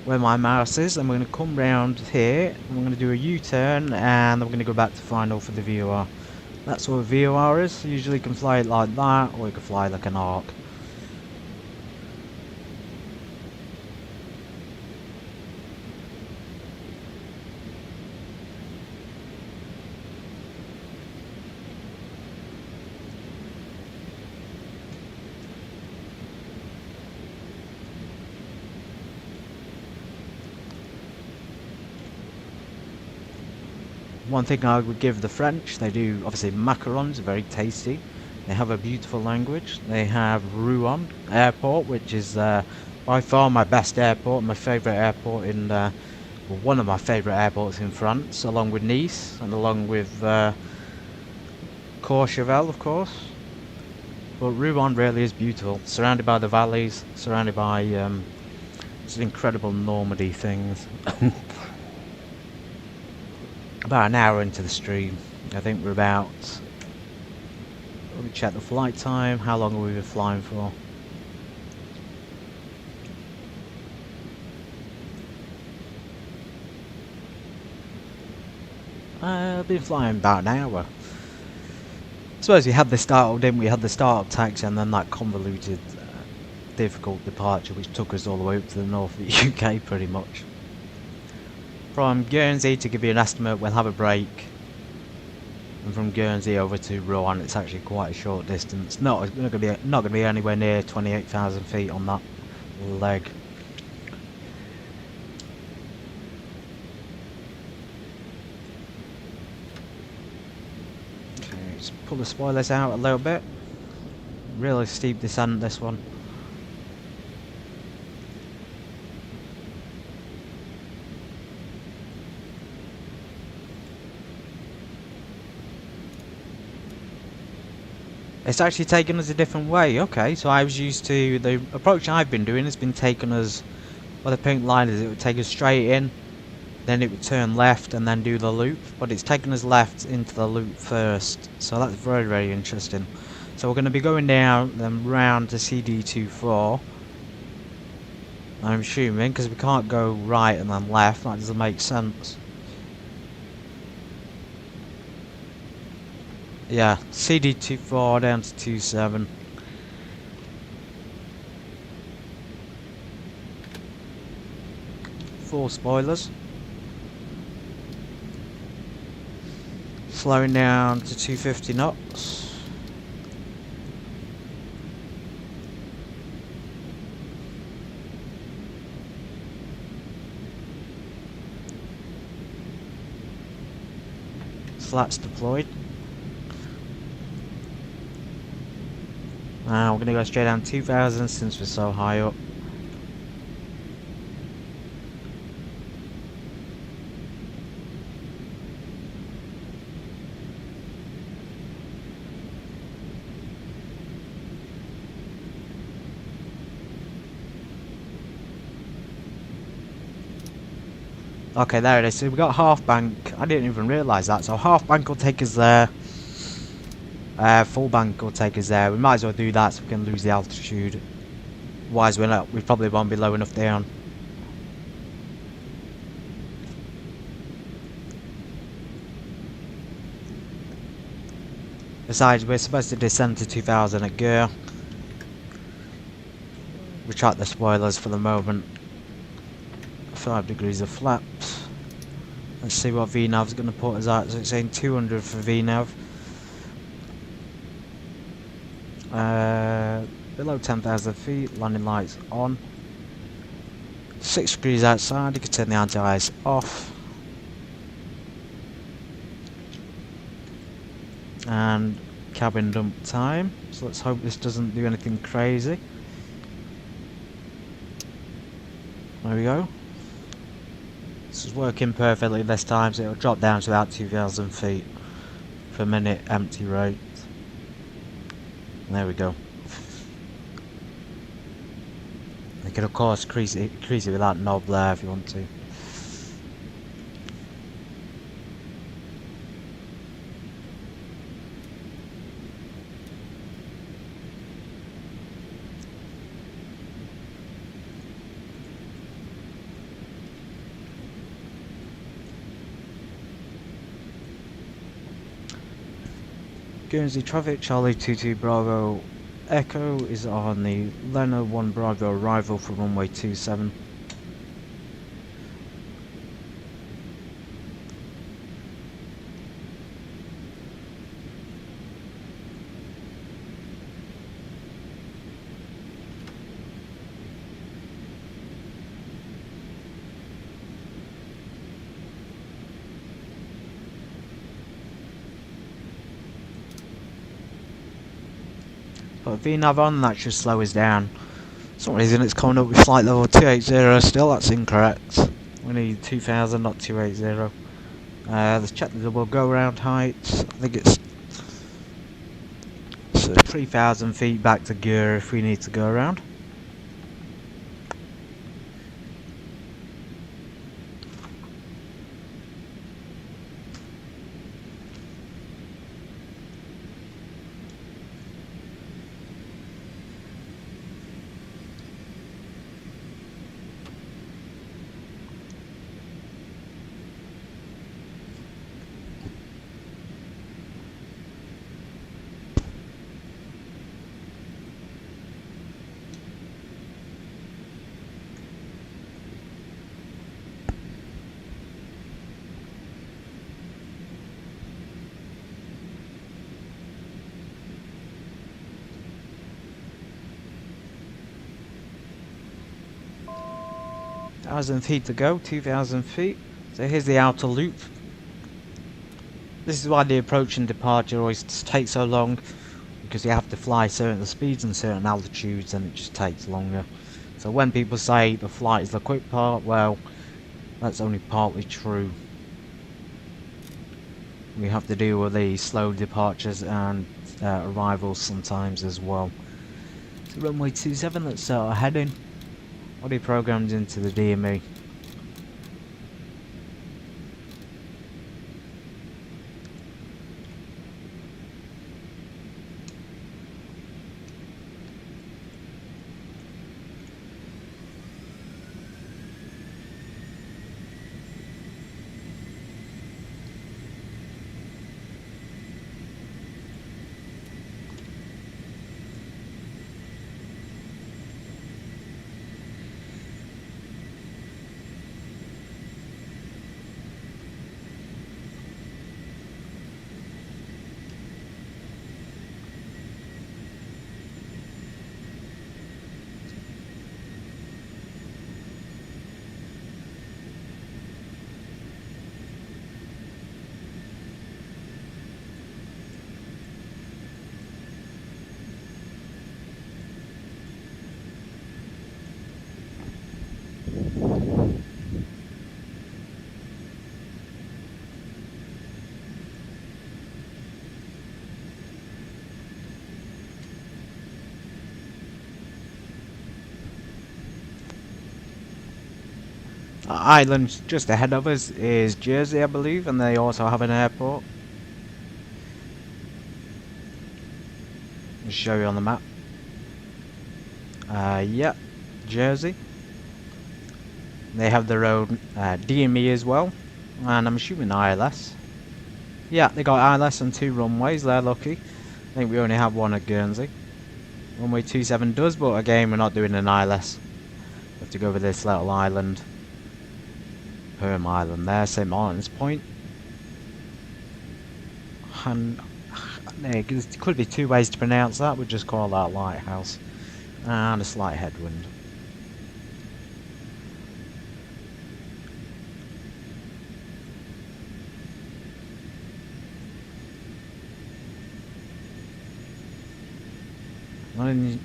where my mouse is, and we're going to come round here, and we're going to do a U-turn, and then we're going to go back to final for the VOR. That's what a VOR is. Usually you can fly it like that, or you can fly like an arc. One thing I would give the French, they do obviously macarons, very tasty. They have a beautiful language. They have Rouen Airport, which is by far my best airport, my favourite airport in, well, one of my favourite airports in France, along with Nice and along with Courchevel, of course. But Rouen really is beautiful, surrounded by the valleys, surrounded by some incredible Normandy things. About an hour into the stream. I think we're about... Let me check the flight time. How long have we been flying for? I've been flying about an hour. I suppose we had the start-up, didn't we? We had the start-up taxi and then that convoluted, difficult departure which took us all the way up to the north of the UK pretty much. From Guernsey, to give you an estimate, we'll have a break and from Guernsey over to Rouen it's actually quite a short distance. Not gonna be anywhere near 28,000 feet on that leg. Okay, let's pull the spoilers out a little bit. Really steep descent, this one. It's actually taken us a different way. Okay, so I was used to, the approach I've been doing has been taking us, well, the pink line is it would take us straight in, then it would turn left and then do the loop, but it's taken us left into the loop first, so that's very, very interesting. So we're going to be going down, then round to CD24, I'm assuming, because we can't go right and then left, that doesn't make sense. Yeah, CD24 down to 27. Four spoilers. Slowing down to 250 knots. Slats deployed. Now we're going to go straight down 2,000 since we're so high up. Okay, there it is. So we got half bank. I didn't even realise that. So half bank will take us there. Full bank will take us there. We might as well do that so we can lose the altitude. Otherwise we probably won't be low enough down. Besides, we're supposed to descend to 2,000 at gear. Retract the spoilers for the moment. 5 degrees of flaps. Let's see what VNAV's going to put us at. So it's saying 200 for VNAV. Below 10,000 feet, landing lights on. 6 degrees outside, you can turn the anti-ice off. And cabin dump time. So let's hope this doesn't do anything crazy. There we go. This is working perfectly this time, so it'll drop down to about 2,000 feet per minute empty rate. There we go. You can of course increase it with that knob there if you want to. Guernsey traffic, Charlie 22 Bravo Echo is on the Leno 1 Bravo arrival for runway 27. Put VNAV on, that should slow us down. For some reason it's coming up with flight level 280 still, that's incorrect. We need 2000, not 280. Let's check the double go round height. I think it's 3,000 feet back to gear if we need to go around. 2,000 feet to go, 2,000 feet. So here's the outer loop. This is why the approach and departure always takes so long, because you have to fly certain speeds and certain altitudes, and it just takes longer. So when people say the flight is the quick part, well, that's only partly true. We have to deal with the slow departures and arrivals sometimes as well. So runway 27, let's start our heading. Already programmed into the DME. Island just ahead of us is Guernsey, I believe, and they also have an airport. I'll show you on the map. Yeah, Guernsey. They have their own DME as well, and I'm assuming ILS. Yeah, they got ILS on 2 runways, they're lucky. I think we only have one at Guernsey. Runway 27 does, but again, we're not doing an ILS. We have to go over this little island. Perm Island there, St. Martin's Point. And there could be 2 ways to pronounce that, we'll just call that lighthouse. And a slight headwind.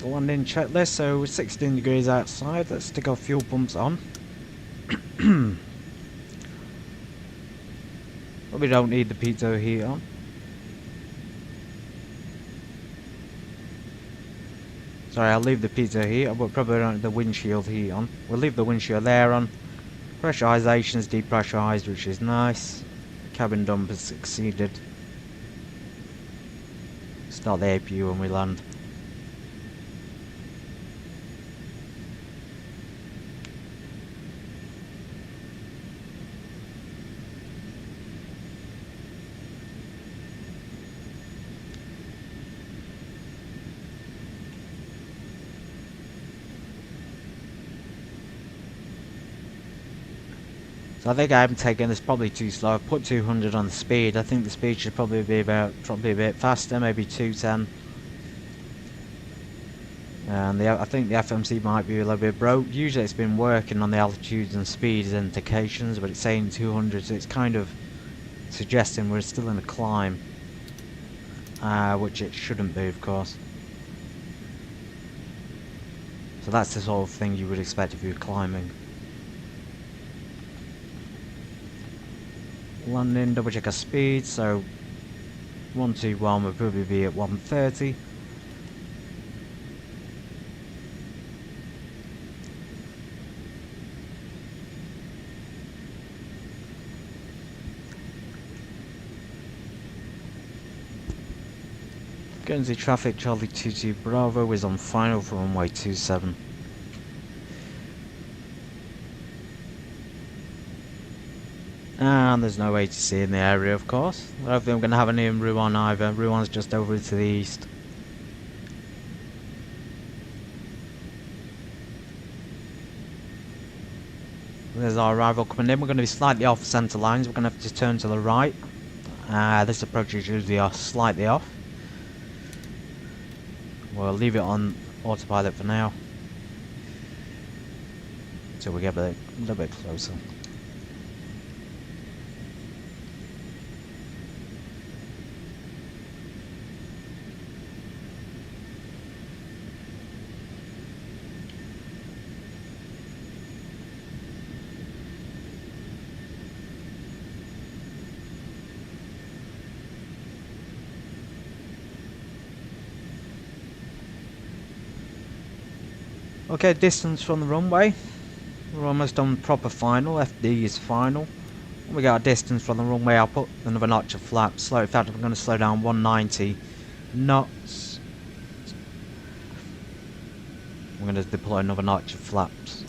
Landing checklist, so 16 degrees outside, let's stick our fuel pumps on. But we don't need the pitot heat on. Sorry, I'll leave the pitot heat, but probably don't have the windshield heat on. We'll leave the windshield there on. Pressurization's depressurized, which is nice. Cabin dump has succeeded. Start the APU when we land. So I think I'm taking this probably too slow. I've put 200 on the speed. I think the speed should probably be probably a bit faster, maybe 210. And I think the FMC might be a little bit broke. Usually it's been working on the altitudes and speeds indications, but it's saying 200, so it's kind of suggesting we're still in a climb. Which it shouldn't be, of course. So that's the sort of thing you would expect if you were climbing. Landing, double check our speed, so 121 would probably be at 130. Guernsey traffic, Charlie 22 Bravo is on final for runway 27. And there's no ATC in the area, of course. I don't think I'm going to have any in Rouen either. Rouen's just over to the east. There's our arrival coming in. We're going to be slightly off centre lines. We're going to have to turn to the right. This approach is usually slightly off. We'll leave it on autopilot for now. till we get a little bit closer. Okay, distance from the runway. We're almost on proper final. FD is final. When we got a distance from the runway, I'll put another notch of flaps. Slow. In fact, I'm going to slow down 190 knots. I'm going to deploy another notch of flaps.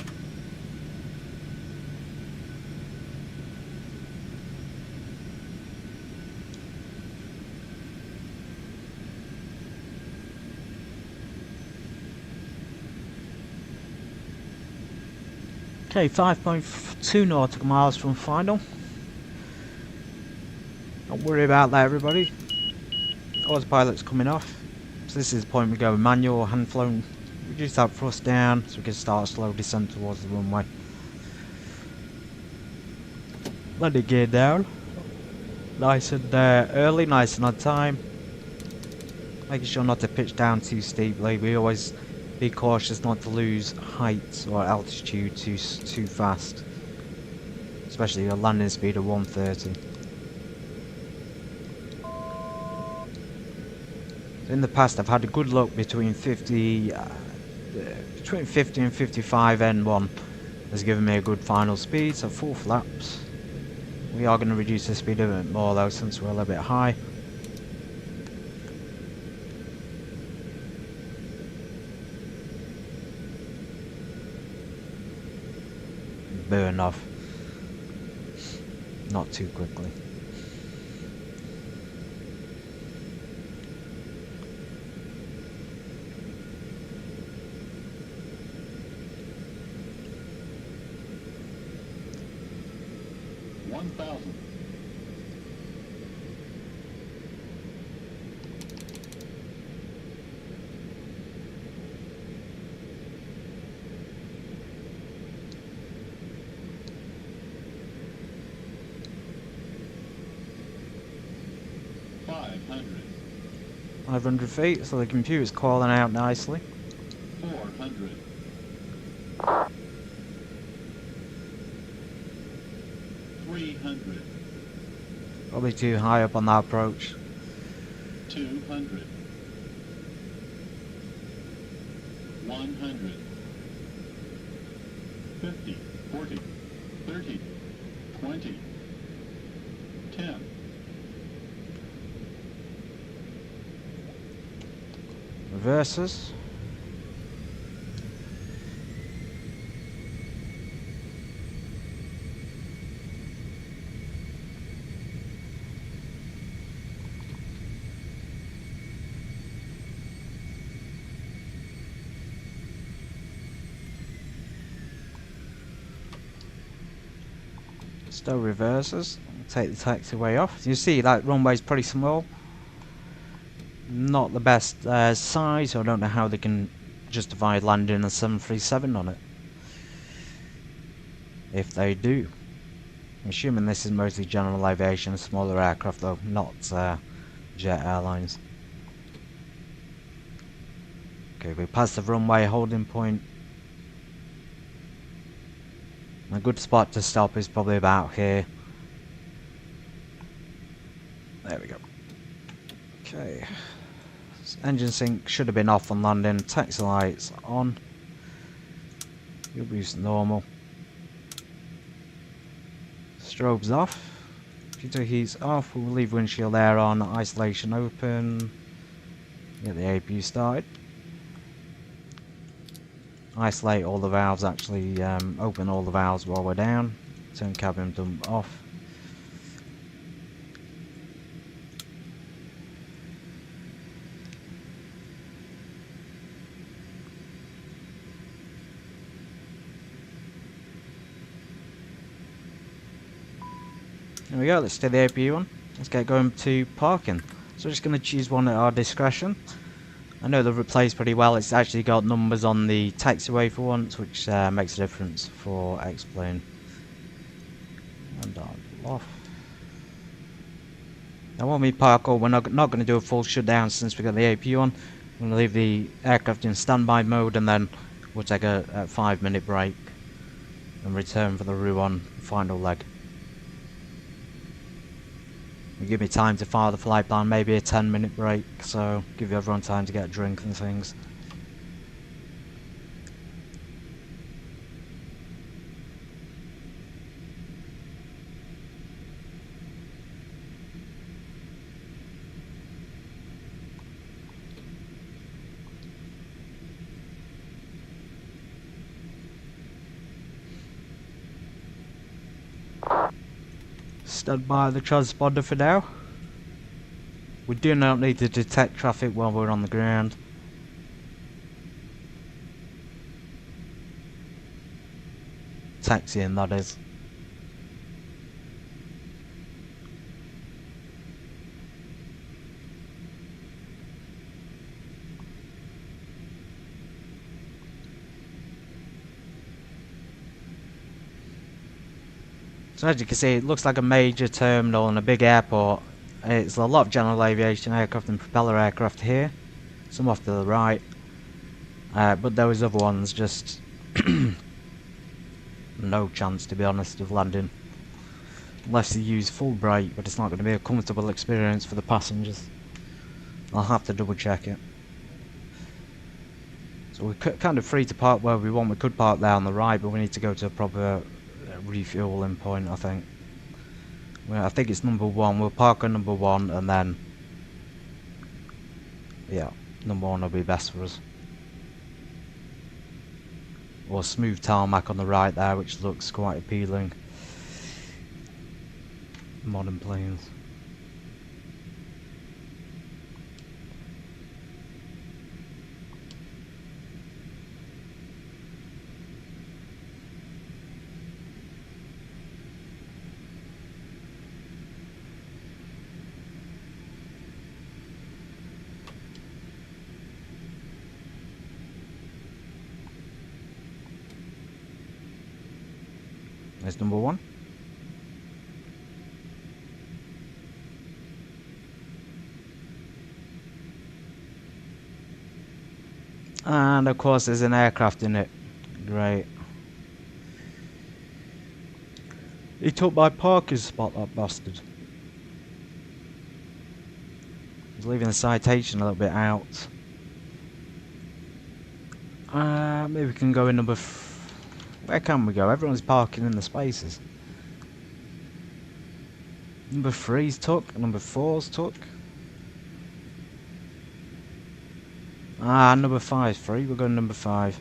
Okay, 5.2 nautical miles from final. Don't worry about that, everybody. Autopilot's coming off. So this is the point we go manual, hand flown. Reduce that thrust down so we can start a slow descent towards the runway. Let it gear down. Nice and early, nice and on time. Making sure not to pitch down too steeply. We always be cautious not to lose height or altitude too fast, especially a landing speed of 130. In the past, I've had a good luck between 50 and 55 N1 has given me a good final speed, so 4 flaps. We are going to reduce the speed a bit more though, since we're a little bit high. Burn off. Not too quickly. $500. 500 feet, so the computer's calling out nicely. 400. 300. Probably too high up on that approach. 200. 100. 50, 40, 30, 20, 10. Reverses. Still reverses. Take the taxiway off. You see that runway's pretty small. Not the best size, so I don't know how they can justify landing a 737 on it. If they do. I'm assuming this is mostly general aviation, smaller aircraft though, not jet airlines. Okay, we passed the runway holding point. A good spot to stop is probably about here. There we go. Okay. Engine sync should have been off on landing. Taxi lights on. Fuel boost normal. Strobes off. Computer heats off. We'll leave windshield air on. Isolation open. Get the APU started. Isolate all the valves, actually open all the valves while we're down. Turn cabin dump off. There we go, let's stay the APU on. Let's get going to parking. So we're just going to choose one at our discretion. I know they've replaced pretty well. It's actually got numbers on the taxiway for once, which makes a difference for X-Plane. And off. Now when we park up, we're not going to do a full shutdown since we got the AP on. We're going to leave the aircraft in standby mode, and then we'll take a 5-minute break and return for the Rouen final leg. Give me time to file the flight plan, maybe a 10-minute break, so give everyone time to get a drink and things. Stand by the transponder for now. We do not need to detect traffic while we're on the ground. Taxiing, that is. So as you can see, it looks like a major terminal and a big airport. It's a lot of general aviation aircraft and propeller aircraft here. Some off to the right. But those other ones just no chance, to be honest, of landing. Unless you use full brake, but it's not going to be a comfortable experience for the passengers. I'll have to double check it. So we're kind of free to park where we want. We could park there on the right, but we need to go to a proper refueling point, I think. Well, I think it's number 1. We'll park on number 1, and then yeah, number 1 will be best for us. Or smooth tarmac on the right there, which looks quite appealing. Modern planes. There's number 1. And of course there's an aircraft in it. Great. He took my parking spot, that bastard. He's leaving the Citation a little bit out. Maybe we can go in number... Where can we go? Everyone's parking in the spaces. Number 3's took. Number 4's took. Number 5's free. We're going number 5.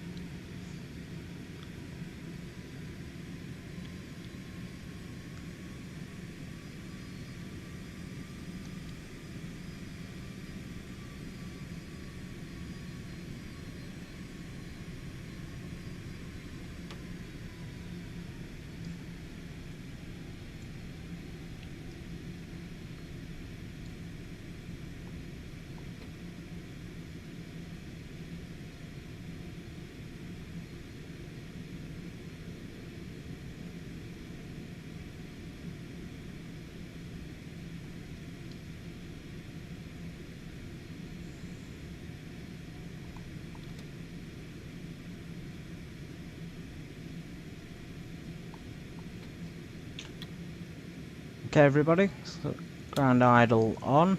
Okay, everybody, so ground idle on.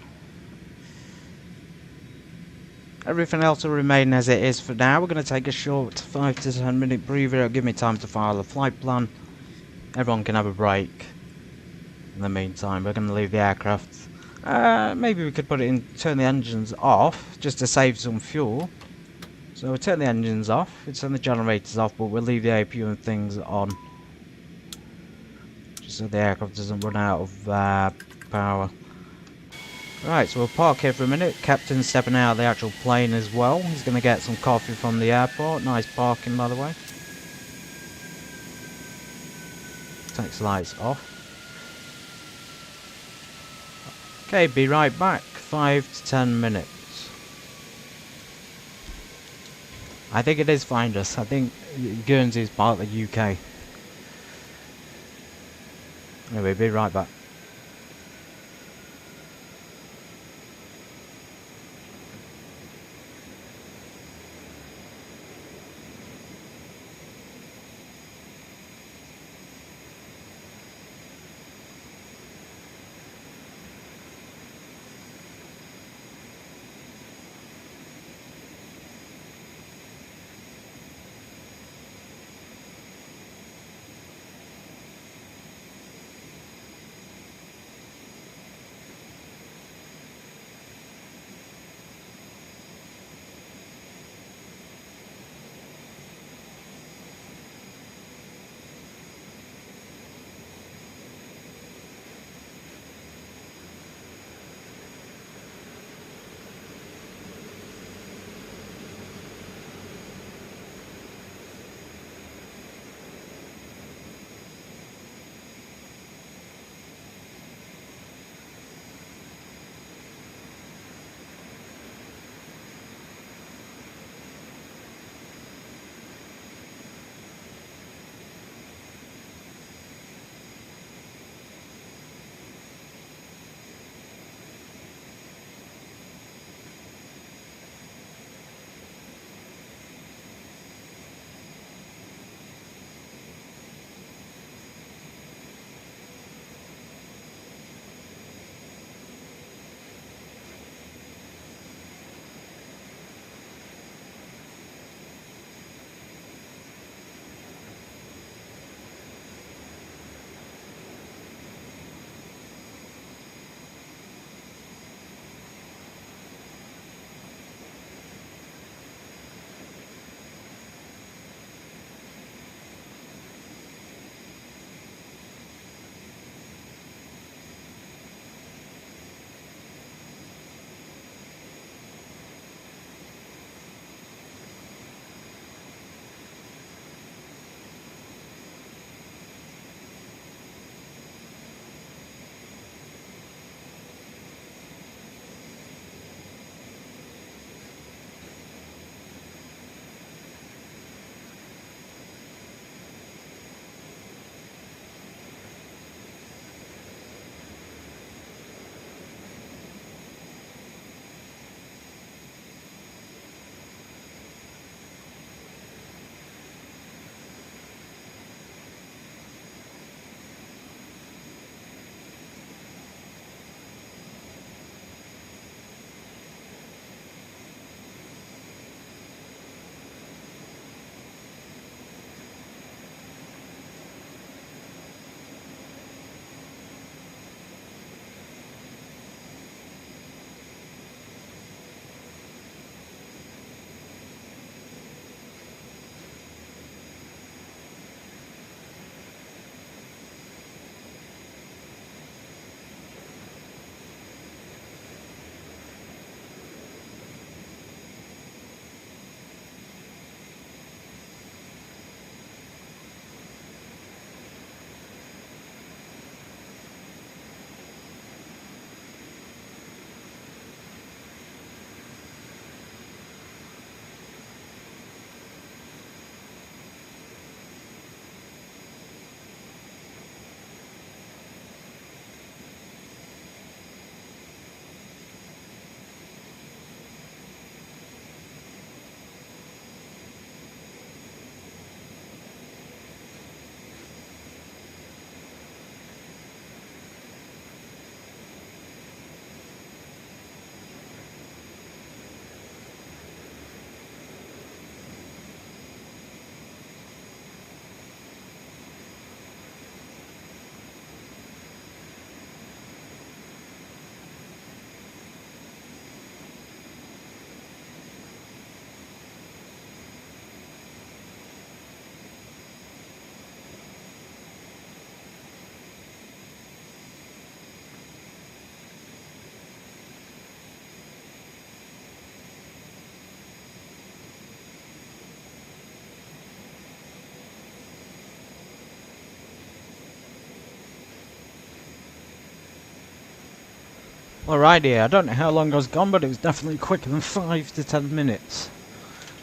Everything else will remain as it is for now. We're going to take a short 5 to 10 minute breather. It'll give me time to file a flight plan. Everyone can have a break. In the meantime, we're going to leave the aircraft. Maybe we could put it in, turn the engines off, just to save some fuel. So we'll turn the engines off, we'll turn the generators off, but we'll leave the APU and things on. So the aircraft doesn't run out of power. Right, so we'll park here for a minute. Captain's stepping out of the actual plane as well. He's going to get some coffee from the airport. Nice parking, by the way. Takes lights off. Okay, be right back. 5 to 10 minutes. I think it is Flinders. I think Guernsey is part of the UK. Anyway, be right back. Alrighty, I don't know how long I was gone, but it was definitely quicker than 5 to 10 minutes.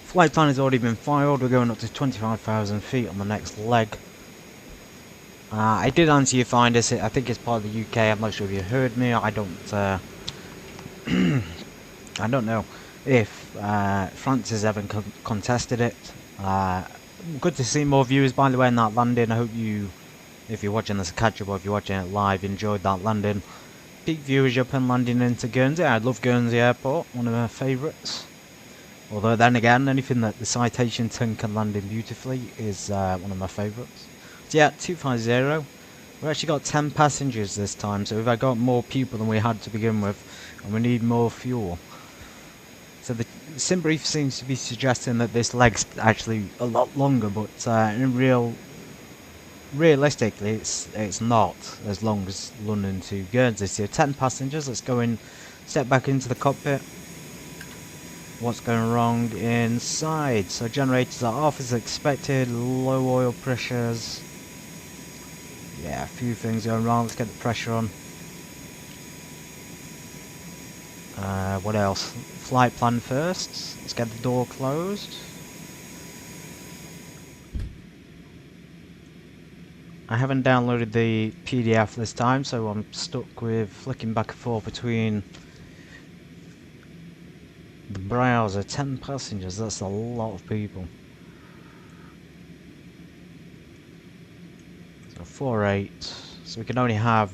Flight plan has already been filed. We're going up to 25,000 feet on the next leg. I did answer your finders. I think it's part of the UK. I'm not sure if you heard me. I don't. I don't know if France has ever contested it. Good to see more viewers, by the way, in that landing. I hope you, if you're watching this catch up or if you're watching it live, enjoyed that landing. Peak viewership and landing into Guernsey. I love Guernsey Airport, one of my favourites. Although then again, anything that the Citation X can land in beautifully is one of my favourites. So yeah, 250. We've actually got 10 passengers this time, so we've got more people than we had to begin with, and we need more fuel. So the sim brief seems to be suggesting that this leg's actually a lot longer, but realistically it's not as long as London to Guernsey. So 10 passengers. Let's go in, step back into the cockpit. What's going wrong inside? So generators are off as expected, low oil pressures. Yeah, a few things going wrong. Let's get the pressure on. What else? Flight plan first. Let's get the door closed. I haven't downloaded the PDF this time, so I'm stuck with flicking back and forth between the browser. 10 passengers, that's a lot of people. So 48, so we can only have,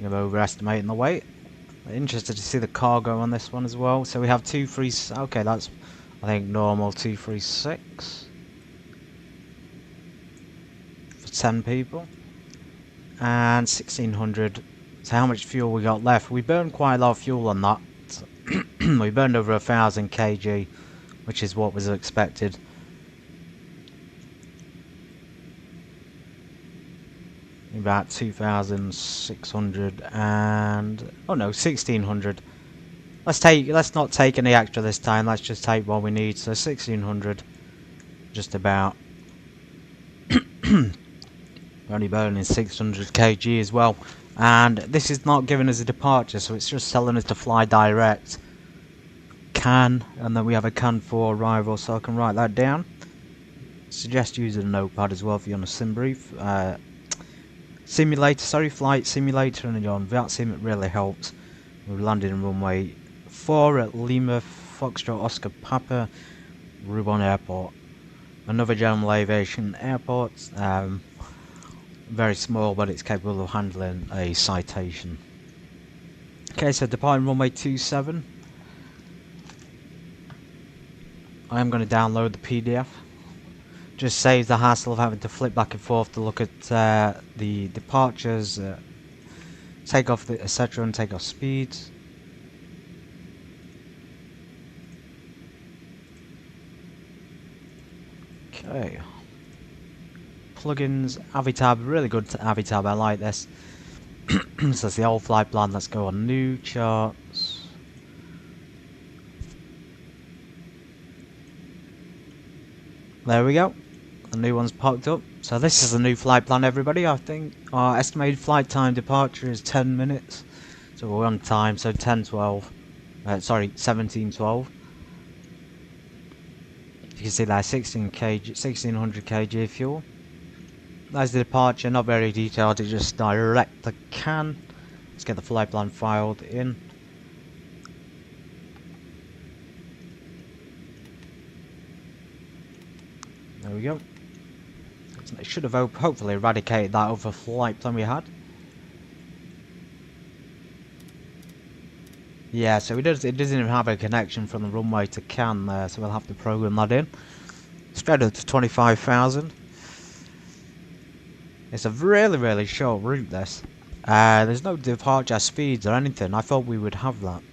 I'm overestimating the weight. Interested to see the cargo on this one as well. So we have 236, okay, that's I think normal 236 for 10 people, and 1600. So how much fuel we got left? We burned quite a lot of fuel on that. We burned over 1,000 kg, which is what was expected. About 2,600 and oh no, 1,600. Let's not take any extra this time. Let's just take what we need. So 1,600, just about. We're only burning 600 kg as well, and this is not giving us a departure, so it's just telling us to fly direct. Can, and then we have a can for arrival, so I can write that down. Suggest using a notepad as well if you're on a sim brief. Simulator, sorry, flight simulator, and you're on that sim, it really helps. We're landing on runway 4 at Lima Foxtrot Oscar Papa, Rouen Airport. Another general aviation airport. Very small, but it's capable of handling a citation. Okay, so departing runway 27. I am going to download the PDF. Just saves the hassle of having to flip back and forth to look at the departures, takeoff, etc., and takeoff speeds. Okay. Plugins, Avitab, really good Avitab, I like this. So it's the old flight plan. Let's go on new charts. There we go. The new one's popped up. So this is the new flight plan, everybody. I think our estimated flight time departure is 10 minutes. So we're on time, so 10:12. Sorry, 17:12. You can see that 1600 kg fuel. That's the departure, not very detailed, it's just direct the can. Let's get the flight plan filed in. There we go. It should have hopefully eradicated that other flight plan we had. Yeah, so it doesn't even have a connection from the runway to Cannes there, so we'll have to program that in. Straight up to 25,000. It's a really short route, this. There's no departure speeds or anything. I thought we would have that.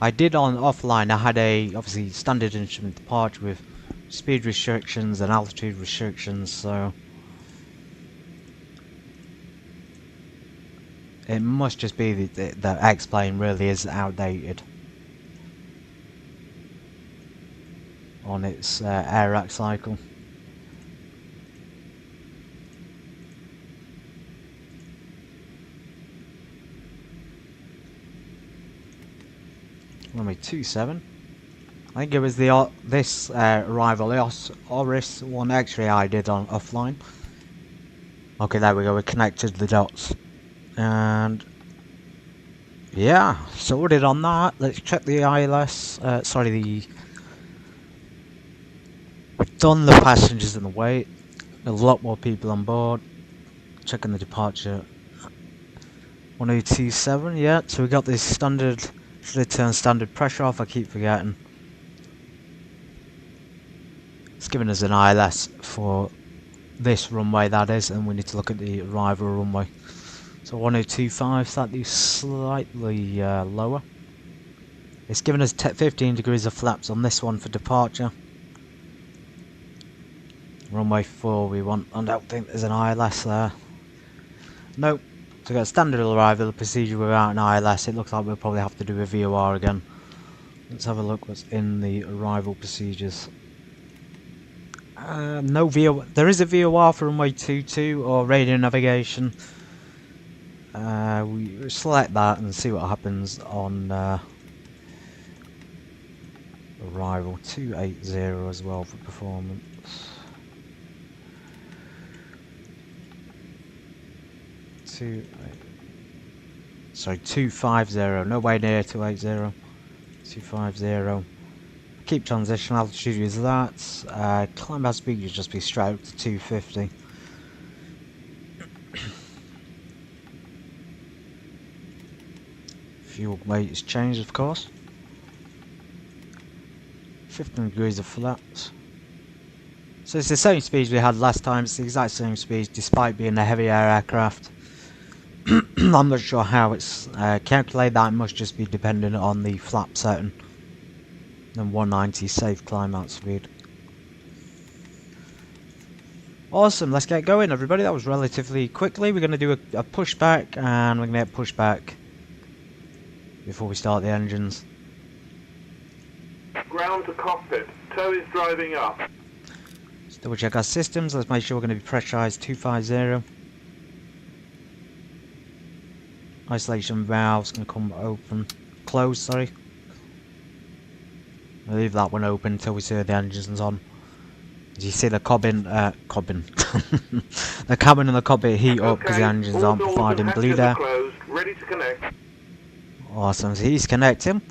I did on offline. I had a obviously standard instrument departure with speed restrictions and altitude restrictions, so it must just be the X-plane really is outdated on its air rack cycle. Runway 27. I think it was the this arrival, the Oris one X-ray I did on offline. Okay, there we go. We connected the dots, and yeah, sorted on that. Let's check the ILS. We've done the passengers and the weight. A lot more people on board. Checking the departure. 1027. Yeah. So we got this standard. Should have turned standard pressure off. I keep forgetting. It's giving us an ILS for this runway, that is, and we need to look at the arrival runway. So 1025, slightly lower. It's giving us 15 degrees of flaps on this one for departure. Runway 4 we want, I don't think there's an ILS there. Nope. So we've got standard arrival procedure without an ILS. It looks like we'll probably have to do a VOR again. Let's have a look what's in the arrival procedures. No VOR. There is a VOR for runway 22 or radio navigation. We select that and see what happens on arrival 280 as well for performance. Sorry, 250. Nowhere near 280. 250. Keep transition altitude is that. Climb out speed should just be straight up to 250. Fuel weight is changed, of course. 15 degrees of flaps. So it's the same speed we had last time. It's the exact same speed, despite being a heavy air aircraft. I'm not sure how it's calculated. That must just be dependent on the flap setting. And 190 safe climb out speed. Awesome, let's get going everybody. That was relatively quickly. We're going to do a pushback, and we're going to get pushback before we start the engines. Ground to cockpit. Tow is driving up. Let's double check our systems. Let's make sure we're going to be pressurized 250. Isolation valve's going to come open. Close, sorry. We'll leave that one open until we see the engines on. As you see the cabin, the cabin and the cockpit heat up because the engines aren't providing bleed air. Ready to connect. Awesome, so he's connecting.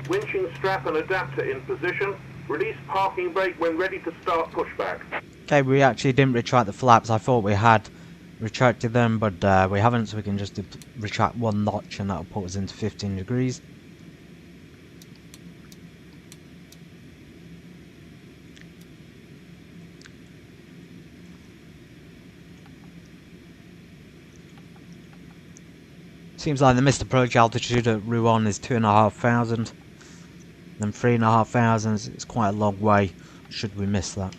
Winching strap and adapter in position. Release parking brake when ready to start pushback. Okay, we actually didn't retract the flaps. I thought we had retracted them, but we haven't, so we can just retract one notch and that'll put us into 15 degrees. Seems like the missed approach altitude at Rouen is 2,500. Then 3,500, it's quite a long way, should we miss that.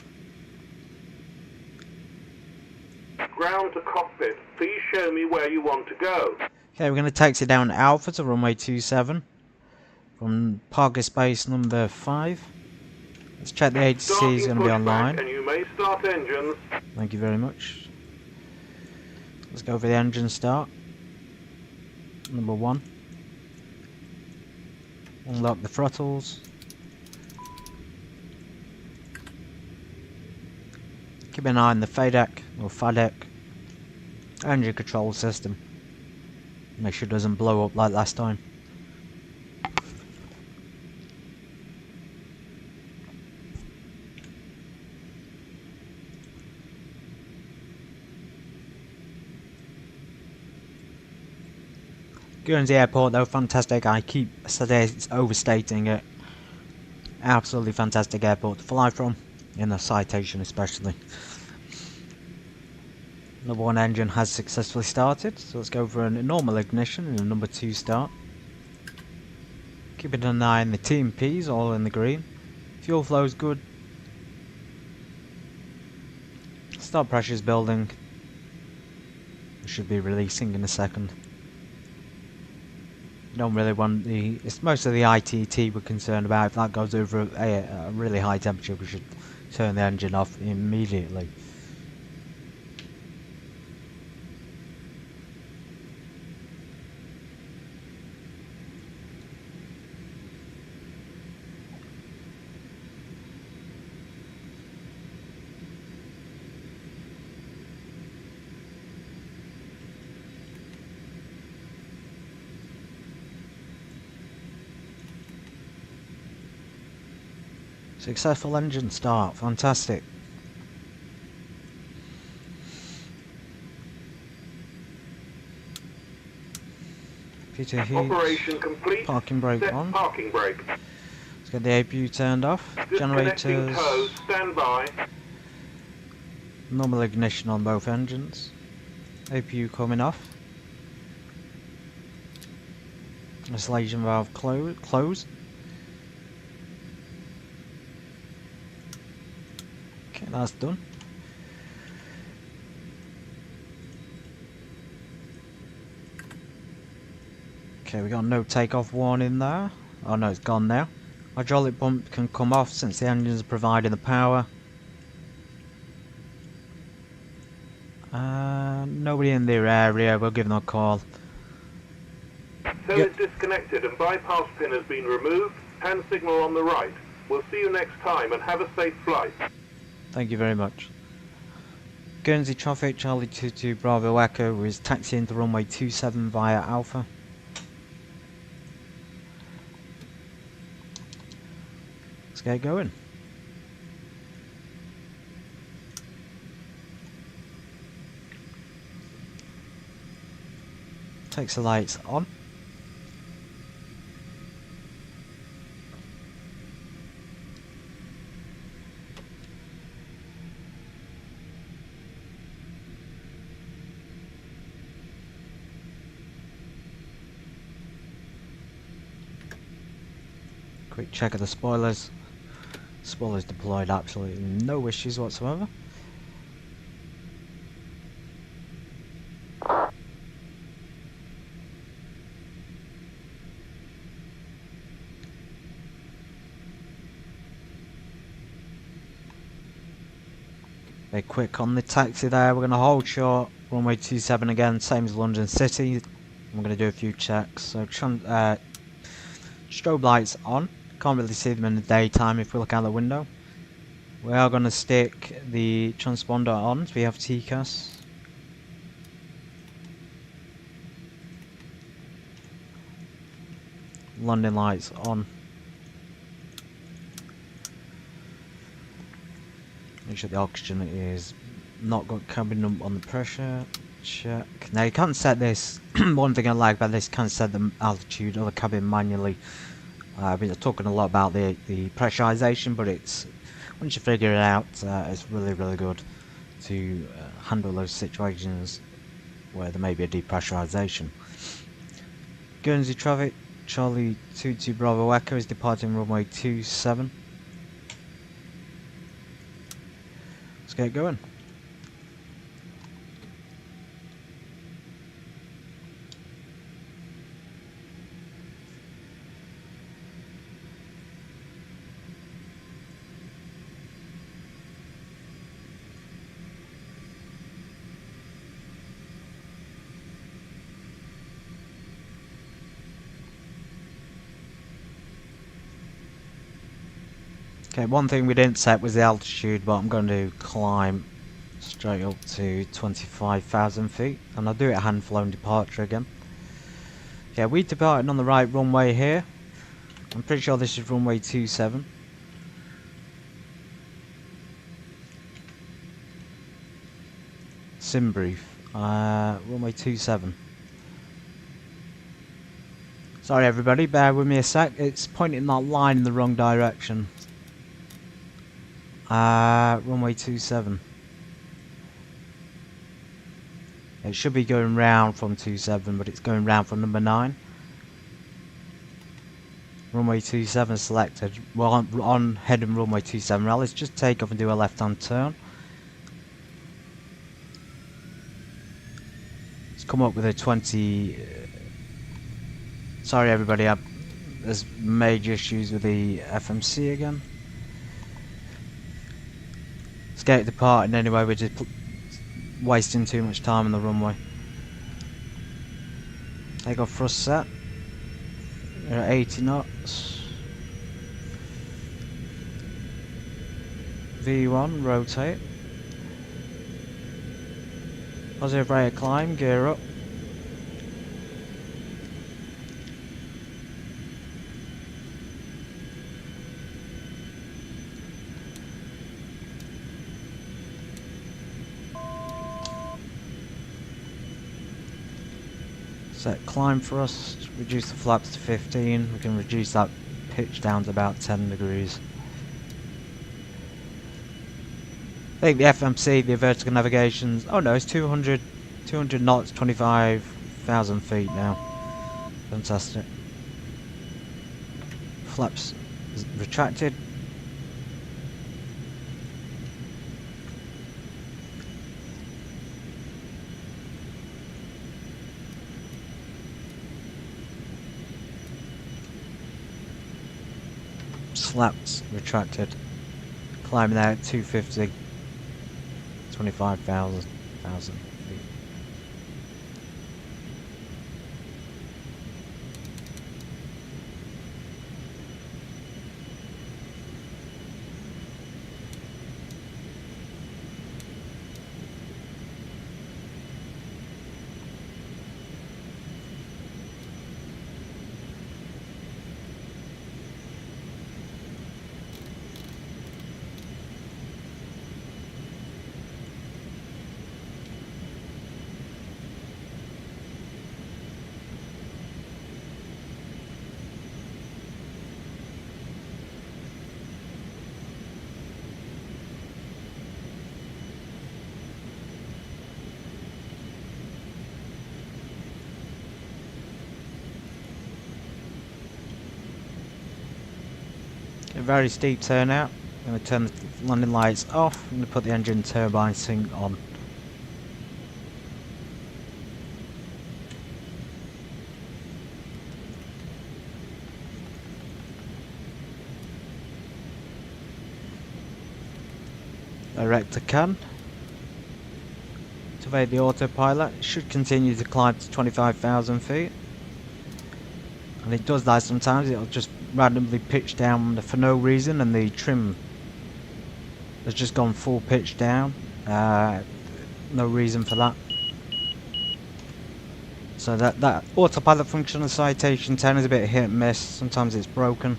Ground to cockpit. Please show me where you want to go. Okay, we're going to taxi down Alpha to runway 27 from Parker space number 5. Let's check the ATC is going to be online. And you may start engines. Thank you very much. Let's go for the engine start. Number 1. Unlock the throttles. Keep an eye on the FADEC or FADEC engine control system. Make sure it doesn't blow up like last time. Guernsey Airport though, fantastic. I keep overstating it. Absolutely fantastic airport to fly from, in the Citation especially. Number 1 engine has successfully started, so let's go for a normal ignition and a number 2 start. Keeping an eye on the TMPs, all in the green. Fuel flow is good. Start pressure is building. We should be releasing in a second. Don't really want it's most of the ITT we're concerned about. If that goes over a really high temperature, we should turn the engine off immediately. Successful engine start, fantastic. Peter Operation Hughes, complete. parking brake Set on. parking brake. Let's get the APU turned off. Disconnecting Generators, tow. Stand by. normal ignition on both engines. APU coming off. Installation valve closed. Okay, that's done. Okay, we got no takeoff warning there. Oh no, it's gone now. Hydraulic pump can come off since the engine is providing the power. Nobody in their area, we'll give them a call. Tow Yep. is disconnected and bypass pin has been removed. Hand signal on the right. We'll see you next time and have a safe flight. Thank you very much. Guernsey traffic, Charlie 22 Bravo Echo is taxiing to runway 27 via Alpha. Let's get going. Takes the lights on. Quick check of the spoilers. Spoilers deployed, absolutely no issues whatsoever. Very quick on the taxi there, we're going to hold short, runway 27 again, same as London City. I'm going to do a few checks. So strobe lights on, can't really see them in the daytime if we look out the window. We are going to stick the transponder on, so we have TCAS. Landing lights on. Make sure the oxygen is not got cabin on the pressure. Check. Now you can't set this. One thing I like about this, you can't set the altitude of the cabin manually. I've been talking a lot about the pressurization, but it's once you figure it out, it's really good to handle those situations where there may be a depressurization. Guernsey traffic, Charlie 22 Bravo Echo is departing runway 27. Let's get going. Okay, one thing we didn't set was the altitude, but I'm going to climb straight up to 25,000 feet, and I'll do it a hand flown departure again. Yeah, we departed on the right runway here. I'm pretty sure this is runway 27. Sim brief. Runway 27. Sorry everybody, bear with me a sec. It's pointing that line in the wrong direction. Runway 27. It should be going round from 27, but it's going round from number 9. Runway 27 selected. Well, on heading runway 27. Now let's just take off and do a left-hand turn. Let's come up with a 20. Sorry everybody, there's major issues with the FMC again. escape departing anyway. We're just wasting too much time on the runway. Takeoff thrust set. We're at 80 knots. V1, rotate. Positive rate of climb, gear up. Set climb thrust, reduce the flaps to 15. We can reduce that pitch down to about 10 degrees. I think the FMC, the vertical navigations, oh no, it's 200 knots, 25,000 feet now. Fantastic. Flaps retracted. Flaps retracted. Climbing out at 250. 25,000 feet. A very steep turnout. I'm going to turn the landing lights off. I'm going to put the engine turbine sync on. Director can. Activate the autopilot. It should continue to climb to 25,000 feet. And it does that sometimes. It'll just randomly pitch down for no reason, and the trim has just gone full pitch down. No reason for that. So that autopilot function of Citation 10 is a bit hit and miss. Sometimes it's broken.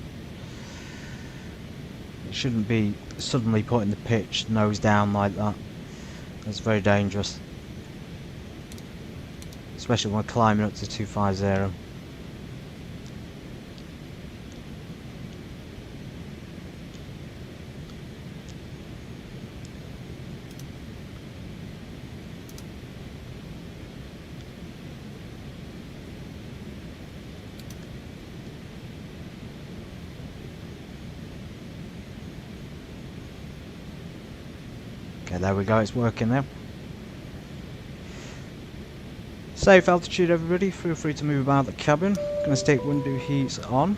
It shouldn't be suddenly putting the pitch nose down like that. It's very dangerous, especially when we're climbing up to 250. Okay, there we go, it's working now. Safe altitude everybody, feel free to move about the cabin. Gonna stick window heats on.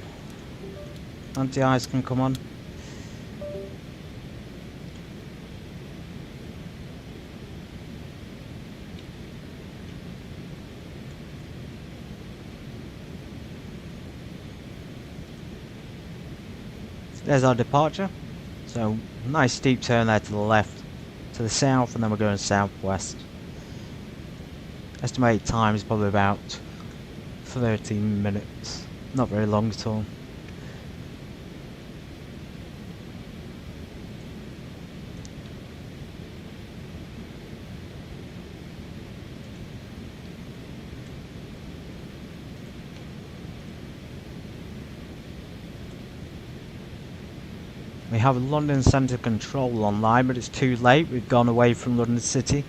Anti-ice can come on. There's our departure. So, nice steep turn there to the left. To the south, and then we're going southwest. Estimated time is probably about 13 minutes. Not very long at all. We have a London Centre control online, but it's too late. We've gone away from London City.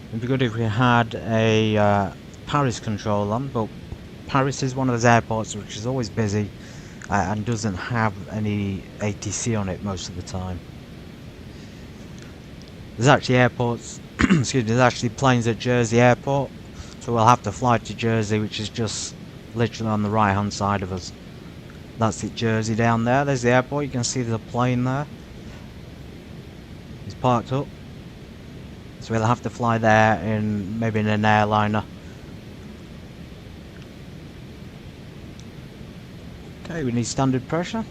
It'd be good if we had a Paris control on, but Paris is one of those airports which is always busy and doesn't have any ATC on it most of the time. There's actually airports, excuse me, there's actually planes at Jersey Airport, so we'll have to fly to Jersey, which is just literally on the right hand side of us. That's it, Jersey down there. There's the airport. You can see the plane there. He's parked up. So we'll have to fly there in maybe in an airliner. Okay, we need standard pressure.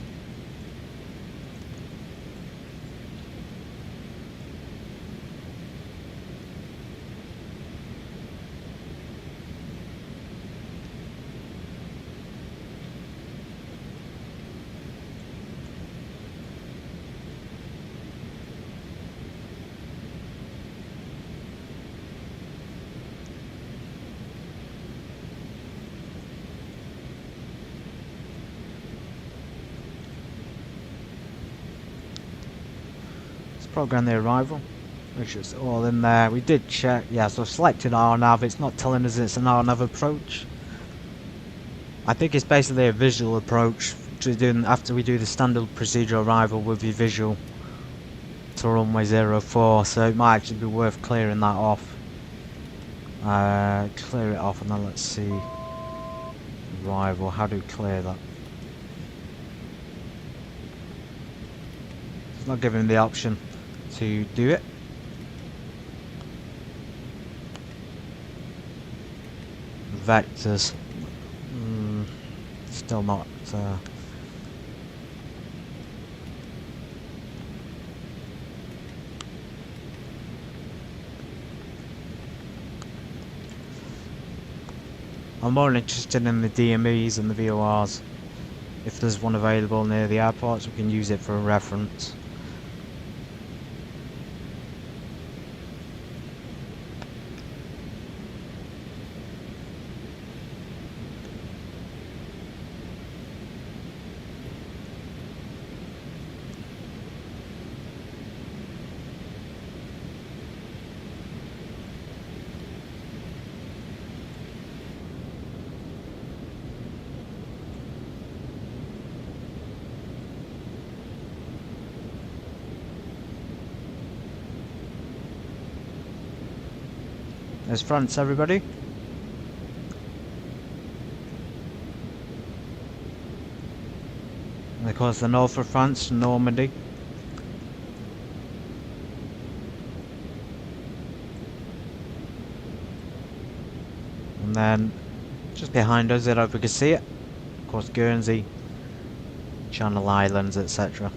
Program the arrival. Make sure it's all in there. We did check. Yeah, so selected RNAV. It's not telling us it's an RNAV approach. I think it's basically a visual approach to doing after we do the standard procedure arrival with your visual to runway 04. So it might actually be worth clearing that off. Clear it off and then let's see. Arrival. How do we clear that? It's not giving the option to do it. Vectors. Still not. I'm more interested in the DMEs and the VORs. If there's one available near the airports, we can use it for a reference. There's France, everybody. And of course the north of France, Normandy. And then just behind us, I don't know if we can see it. Of course Guernsey, Channel Islands, etc.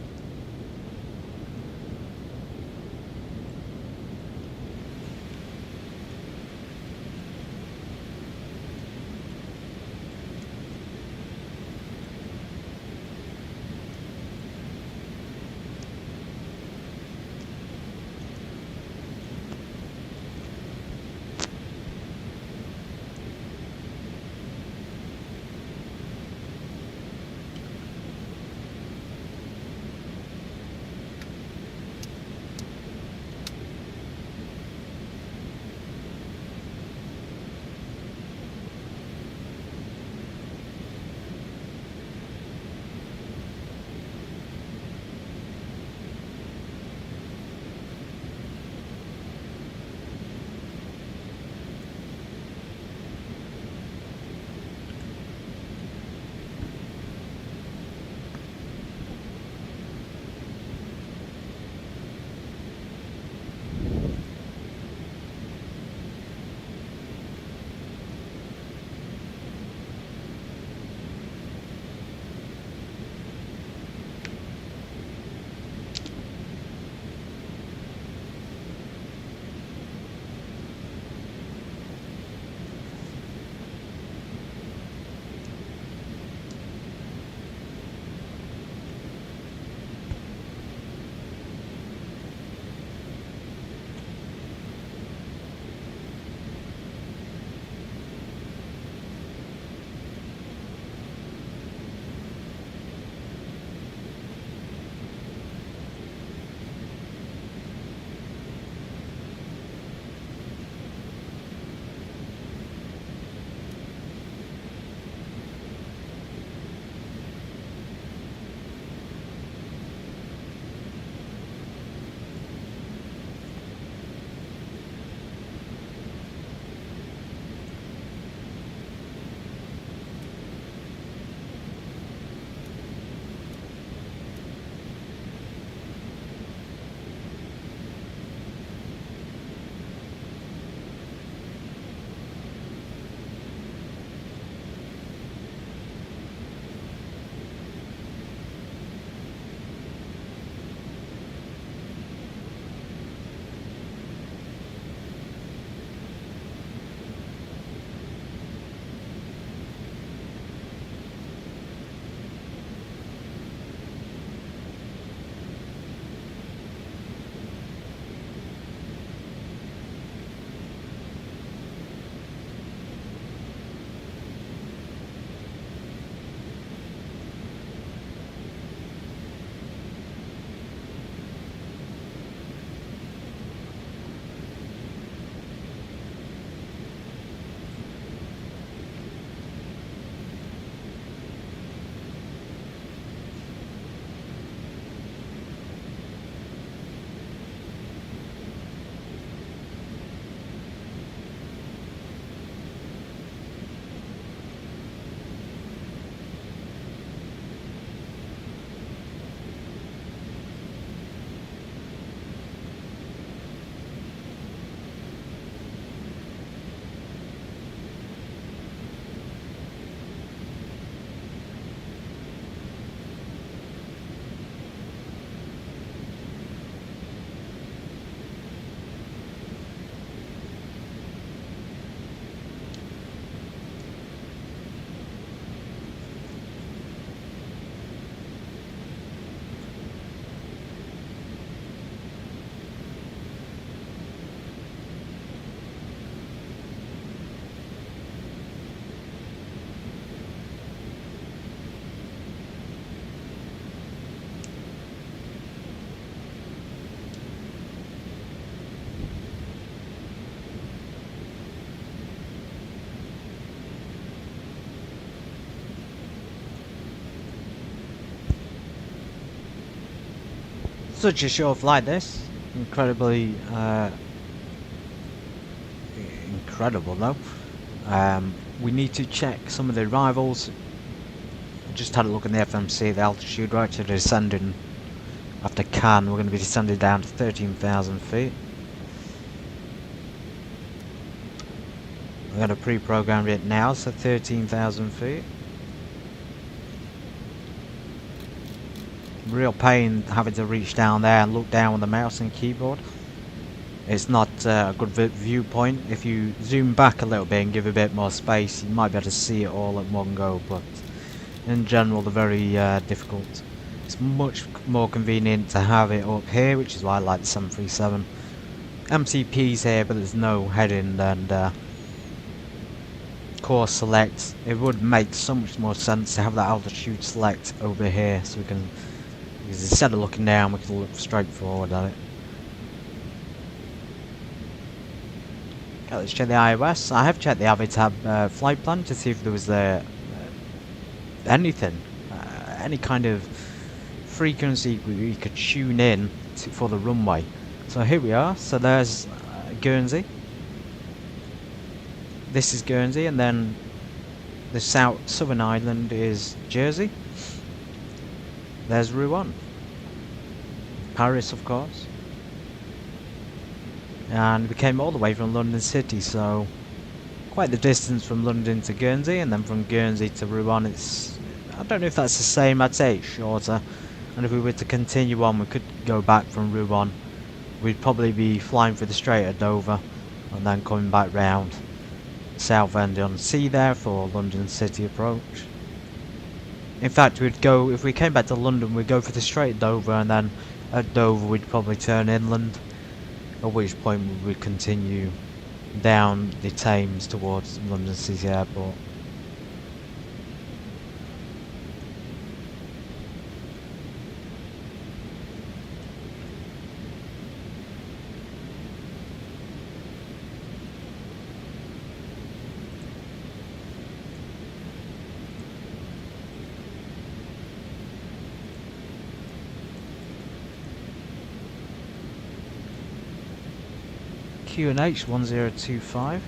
Such a short flight, this. Incredibly, incredible though. We need to check some of the arrivals. Just had a look in the FMC, the altitude. We're actually descending after Cannes. We're going to be descending down to 13,000 feet. We're going to pre-program it now, so 13,000 feet. Real pain having to reach down there and look down with the mouse and keyboard. It's not a good viewpoint. If you zoom back a little bit and give a bit more space, you might be able to see it all at one go, but in general they're very difficult. It's much more convenient to have it up here, which is why I like the 737. MCP's here, but there's no heading and course select. It would make so much more sense to have that altitude select over here, so we can, because instead of looking down, we can look straight forward at it. Okay, let's check the iOS. I have checked the Avitab flight plan to see if there was anything, any kind of frequency we could tune in for the runway. So here we are. So there's Guernsey. This is Guernsey, and then the southern island is Jersey. There's Rouen. Paris, of course. And we came all the way from London City, so quite the distance from London to Guernsey, and then from Guernsey to Rouen. It's, I don't know if that's the same, I'd say it's shorter. And if we were to continue on, we could go back from Rouen. We'd probably be flying through the Strait of Dover and then coming back round Southend on sea there for London City approach. In fact, we'd go, if we came back to London, we'd go for the Strait of Dover, and then at Dover we'd probably turn inland, at which point we would continue down the Thames towards London City Airport. QNH 1025.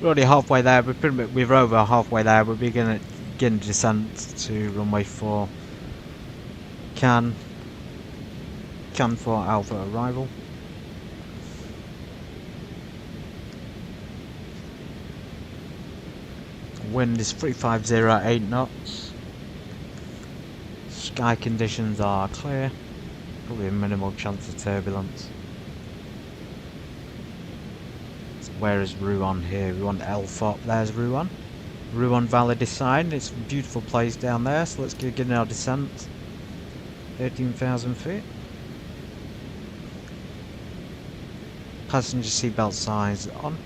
We're already halfway there. We're over halfway there. We're beginning descent to runway 4. Can for Alpha arrival. Wind is 350 at 8 knots. Sky conditions are clear. Probably a minimal chance of turbulence. Where is Rouen here? We want LFOP. There's Rouen. Rouen Valley design. It's a beautiful place down there. So let's get in our descent. 13,000 feet. Passenger seatbelt signs on.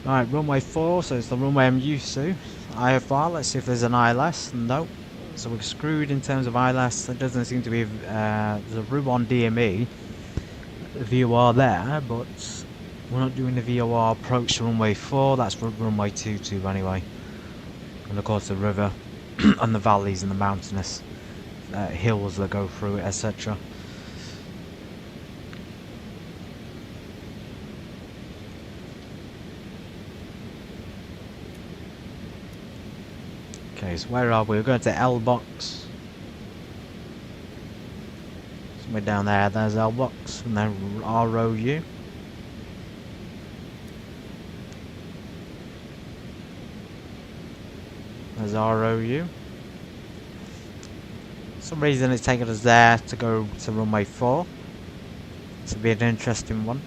Right, runway 4, so it's the runway I'm used to. IFR, let's see if there's an ILS. Nope. So we're screwed in terms of ILS. There doesn't seem to be there's a Rouen DME VOR there, but we're not doing the VOR approach to runway 4. That's for runway 22 anyway. And of course the river and the valleys and the mountainous hills that go through it, etc. Okay, so where are we? We're going to L box. So We're down there. There's our box and then ROU. There's ROU. For some reason it's taken us there to go to runway 4. This will be an interesting one.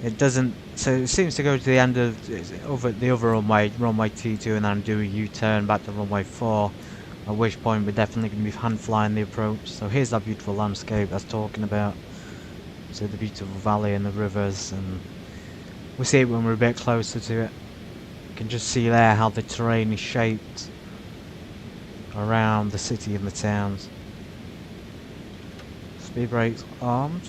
It doesn't, so it seems to go to the end of the other runway, runway T2, and then do a U-turn back to runway 4. At which point we're definitely going to be hand flying the approach. So here's that beautiful landscape I was talking about. So the beautiful valley and the rivers, and we'll see it when we're a bit closer to it. You can just see there how the terrain is shaped around the city and the towns. Speed brakes armed.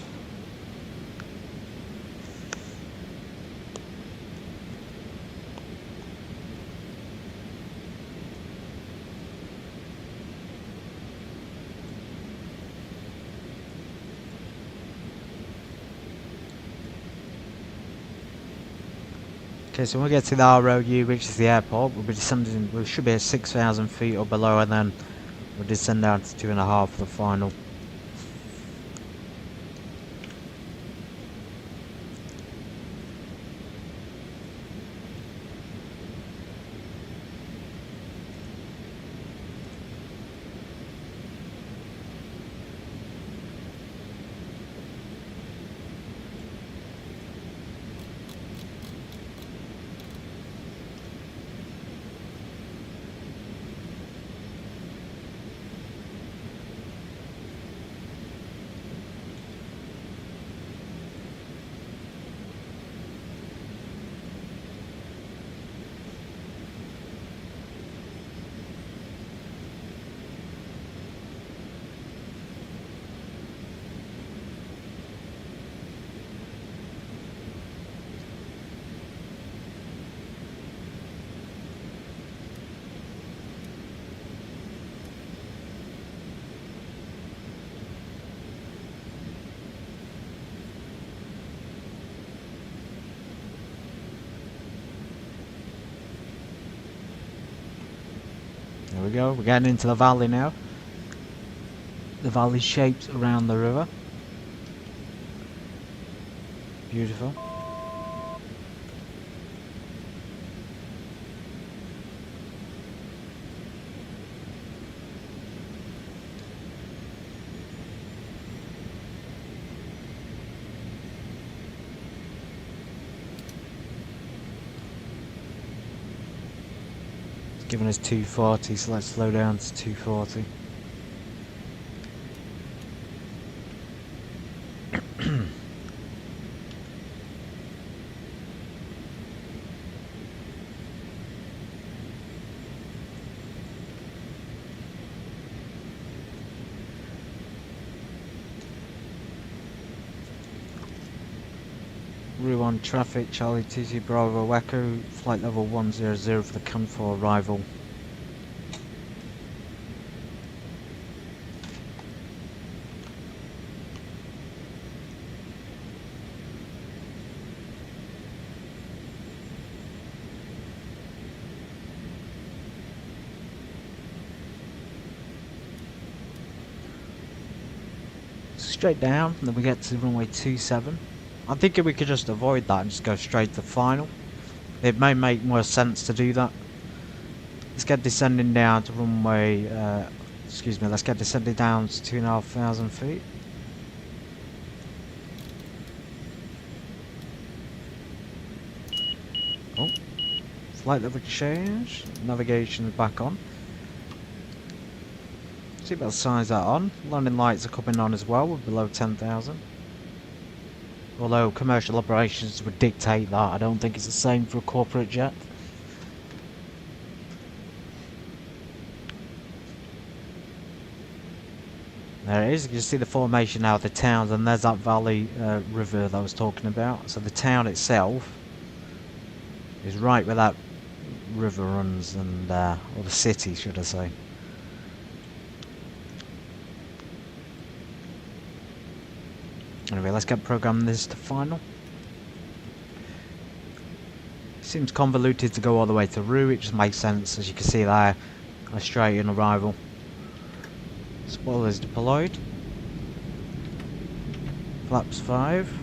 Okay, so when we get to the ROU, which is the airport, we'll be descending, we should be at 6,000 feet or below, and then we'll descend down to 2.5 for the final. There we go, we're getting into the valley now. The valley shaped around the river. Beautiful. Giving us 240, so let's slow down to 240. Rouen traffic, Charlie 2 Bravo Echo, flight level 100 for the Canfor arrival. Straight down, and then we get to runway 27. I'm thinking we could just avoid that and just go straight to final. It may make more sense to do that. Let's get descending down to runway, let's get descending down to 2,500 feet. Oh, flight level change, navigation is back on. Seatbelt signs are on, landing lights are coming on as well, we're below 10,000. Although commercial operations would dictate that, I don't think it's the same for a corporate jet. There it is, you can see the formation now of the towns, and there's that valley river that I was talking about. So the town itself is right where that river runs, and or the city should I say. Anyway, let's get programming this to final. Seems convoluted to go all the way to Rouen, it just makes sense, as you can see there, a straight in arrival. Spoilers deployed. Flaps 5.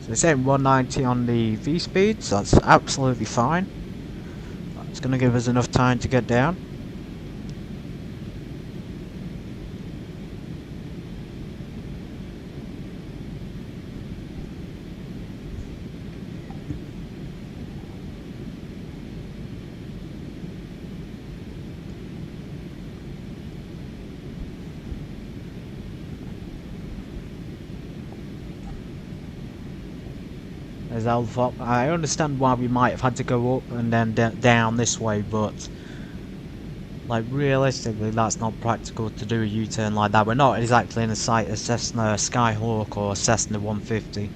So it's saying 190 on the V speed, so that's absolutely fine. It's going to give us enough time to get down. There's LFOP. I understand why we might have had to go up and then down this way, but like realistically that's not practical to do a U-turn like that. We're not exactly in a Cessna Skyhawk or Cessna 150.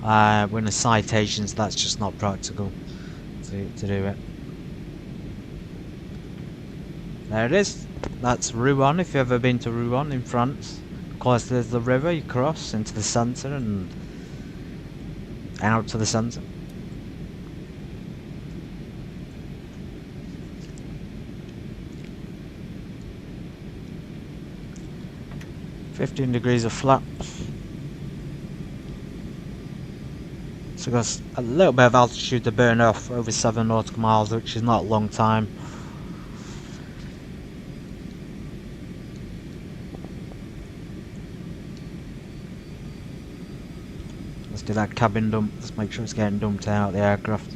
We're in a Citation, so that's just not practical to do it. There it is. That's Rouen, if you've ever been to Rouen in France. Of course there's the river, you cross into the centre and out to the centre. $15 degrees of flaps. So we've got a little bit of altitude to burn off, over 7 nautical miles, which is not a long time. Let's do that cabin dump. Let's make sure it's getting dumped out of the aircraft.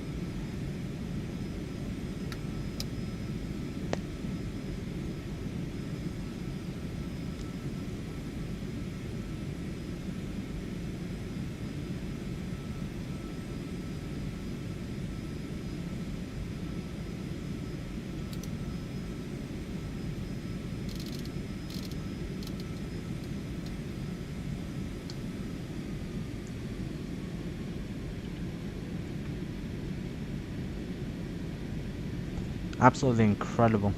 Absolutely incredible.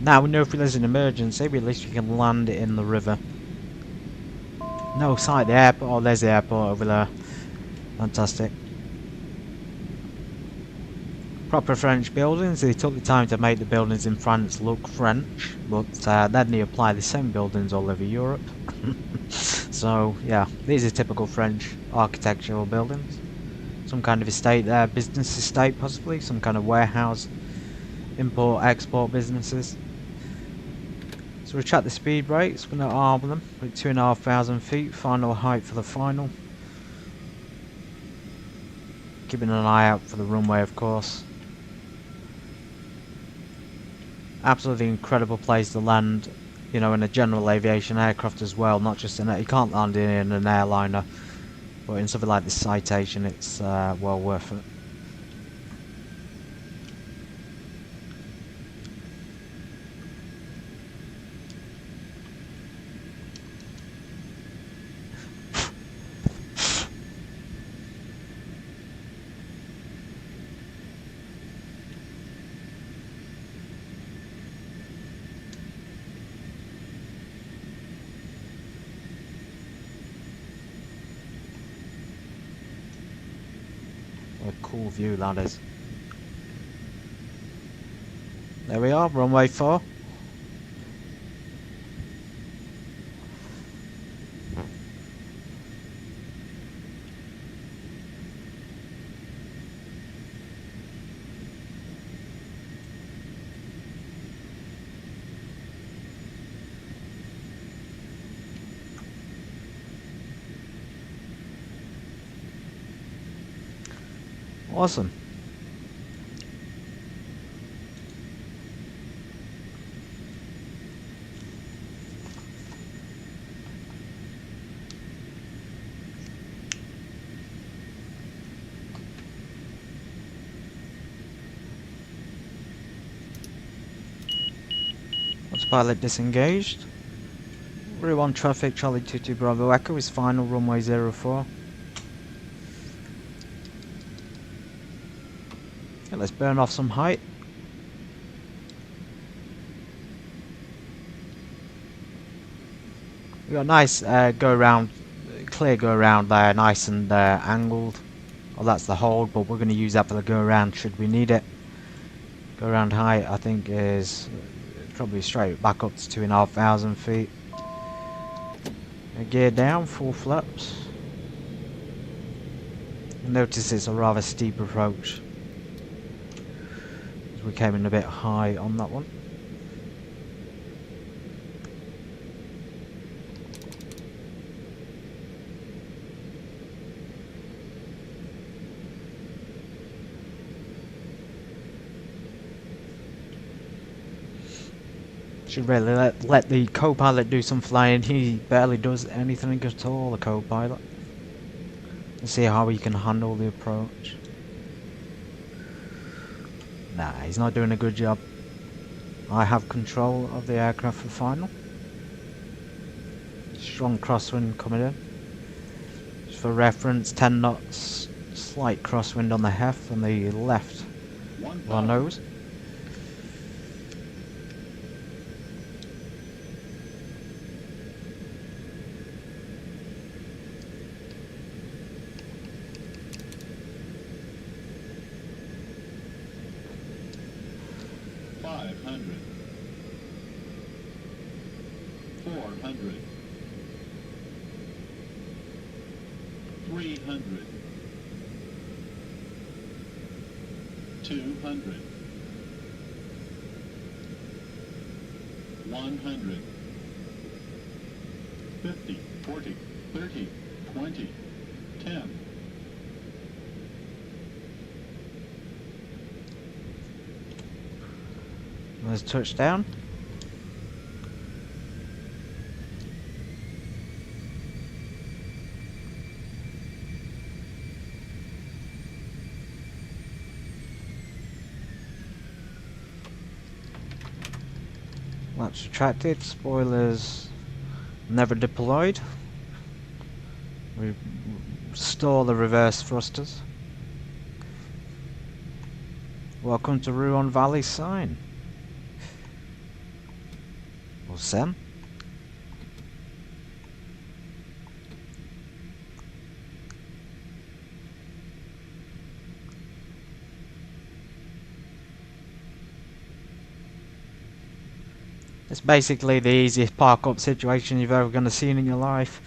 Now we know if there's an emergency, at least we can land it in the river. No sight of the airport. Oh, there's the airport over there. Fantastic. Proper French buildings. They took the time to make the buildings in France look French, but then they apply the same buildings all over Europe. So yeah, these are typical French architectural buildings. Some kind of estate there, business estate possibly, some kind of warehouse, import, export businesses. So we check the speed brakes, we're going to arm them with 2,500 feet, final height for the final. Keeping an eye out for the runway of course. Absolutely incredible place to land, you know, in a general aviation aircraft as well, not just in a, you can't land in an airliner. But in something like this Citation, it's well worth it. What a cool view that is. There we are, runway 4. Awesome. Pilot disengaged. Rouen traffic, Charlie 22 Bravo Echo is final, runway 04. Okay, let's burn off some height. We got nice go around, clear go around there, nice and angled. Well, that's the hold, but we're going to use that for the go around should we need it. Go around height, I think, is probably straight back up to 2,500 feet. Gear down, full flaps. Notice it's a rather steep approach. We came in a bit high on that one. Should really let the co-pilot do some flying. He barely does anything at all, the co-pilot. Let's see how he can handle the approach. Nah, he's not doing a good job. I have control of the aircraft for final. Strong crosswind coming in. Just for reference, 10 knots, slight crosswind on the heft on the left of our nose. $500, $400, $300, $200, $100, $50, $40, $30, $20, $10. There's touchdown. Laps retracted, spoilers never deployed. We restore the reverse thrusters. Welcome to Rouen Valley sign. Or Sam. It's basically the easiest park up situation you've ever going to see in your life.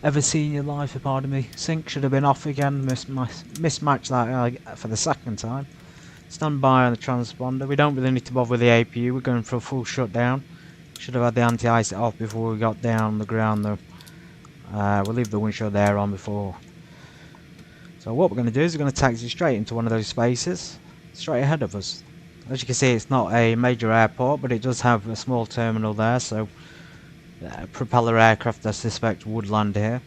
Pardon me. Sync should have been off again. Mismatch that for the second time. Stand by on the transponder. We don't really need to bother with the APU. We're going for a full shutdown. Should have had the anti-ice off before we got down on the ground though. We'll leave the windshield there on before. So what we're going to do is we're going to taxi straight into one of those spaces. Straight ahead of us. As you can see, it's not a major airport, but it does have a small terminal there, so propeller aircraft I suspect would land here.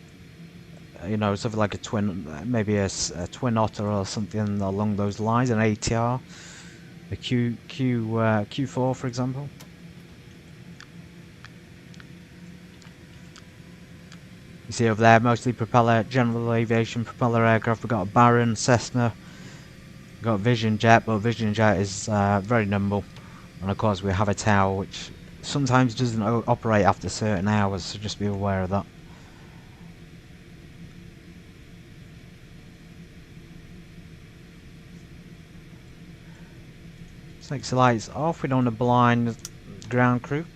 You know, something like a twin, maybe a twin otter or something along those lines, an ATR, a Q4 for example. You see over there, mostly propeller, general aviation propeller aircraft. We've got a Baron, Cessna. We've got Vision Jet, but Vision Jet is very nimble. And of course we have a tower which sometimes doesn't operate after certain hours, so just be aware of that. Takes the lights off, we don't want to blind ground crew.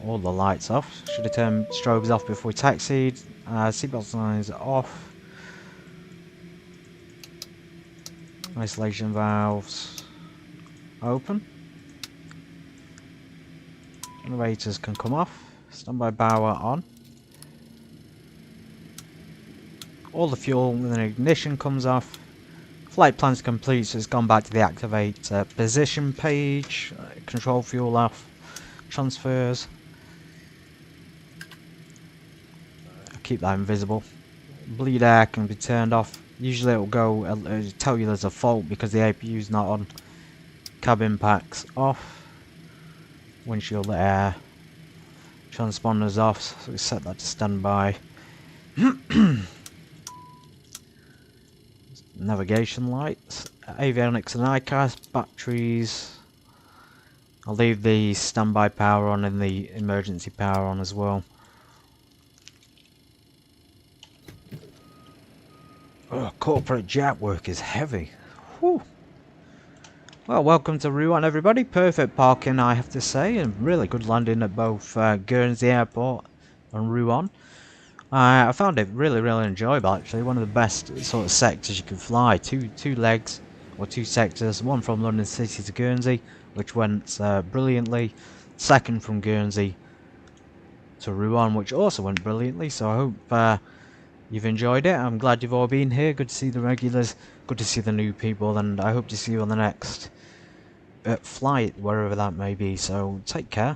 All the lights off. Should have turned strobes off before we taxied. Seatbelt signs off. Isolation valves open. Generators can come off. Standby power on. All the fuel and ignition comes off. Flight plan's complete, so it's gone back to the activate position page. Control fuel off. Transfers. keep that invisible. Bleed air can be turned off. Usually it will go tell you there's a fault because the APU is not on. Cabin packs off. Windshield air. Transponders off, so we set that to standby. Navigation lights, avionics and ICAS, batteries. I'll leave the standby power on and the emergency power on as well. Oh, corporate jet work is heavy. Whew. Well, welcome to Rouen, everybody. Perfect parking, I have to say, and really good landing at both Guernsey Airport and Rouen. I found it really enjoyable, actually. One of the best sort of sectors you can fly. Two legs, or two sectors. One from London City to Guernsey, which went brilliantly. Second from Guernsey to Rouen, which also went brilliantly. So I hope you've enjoyed it. I'm glad you've all been here. Good to see the regulars. Good to see the new people. And I hope to see you on the next flight, wherever that may be. So take care.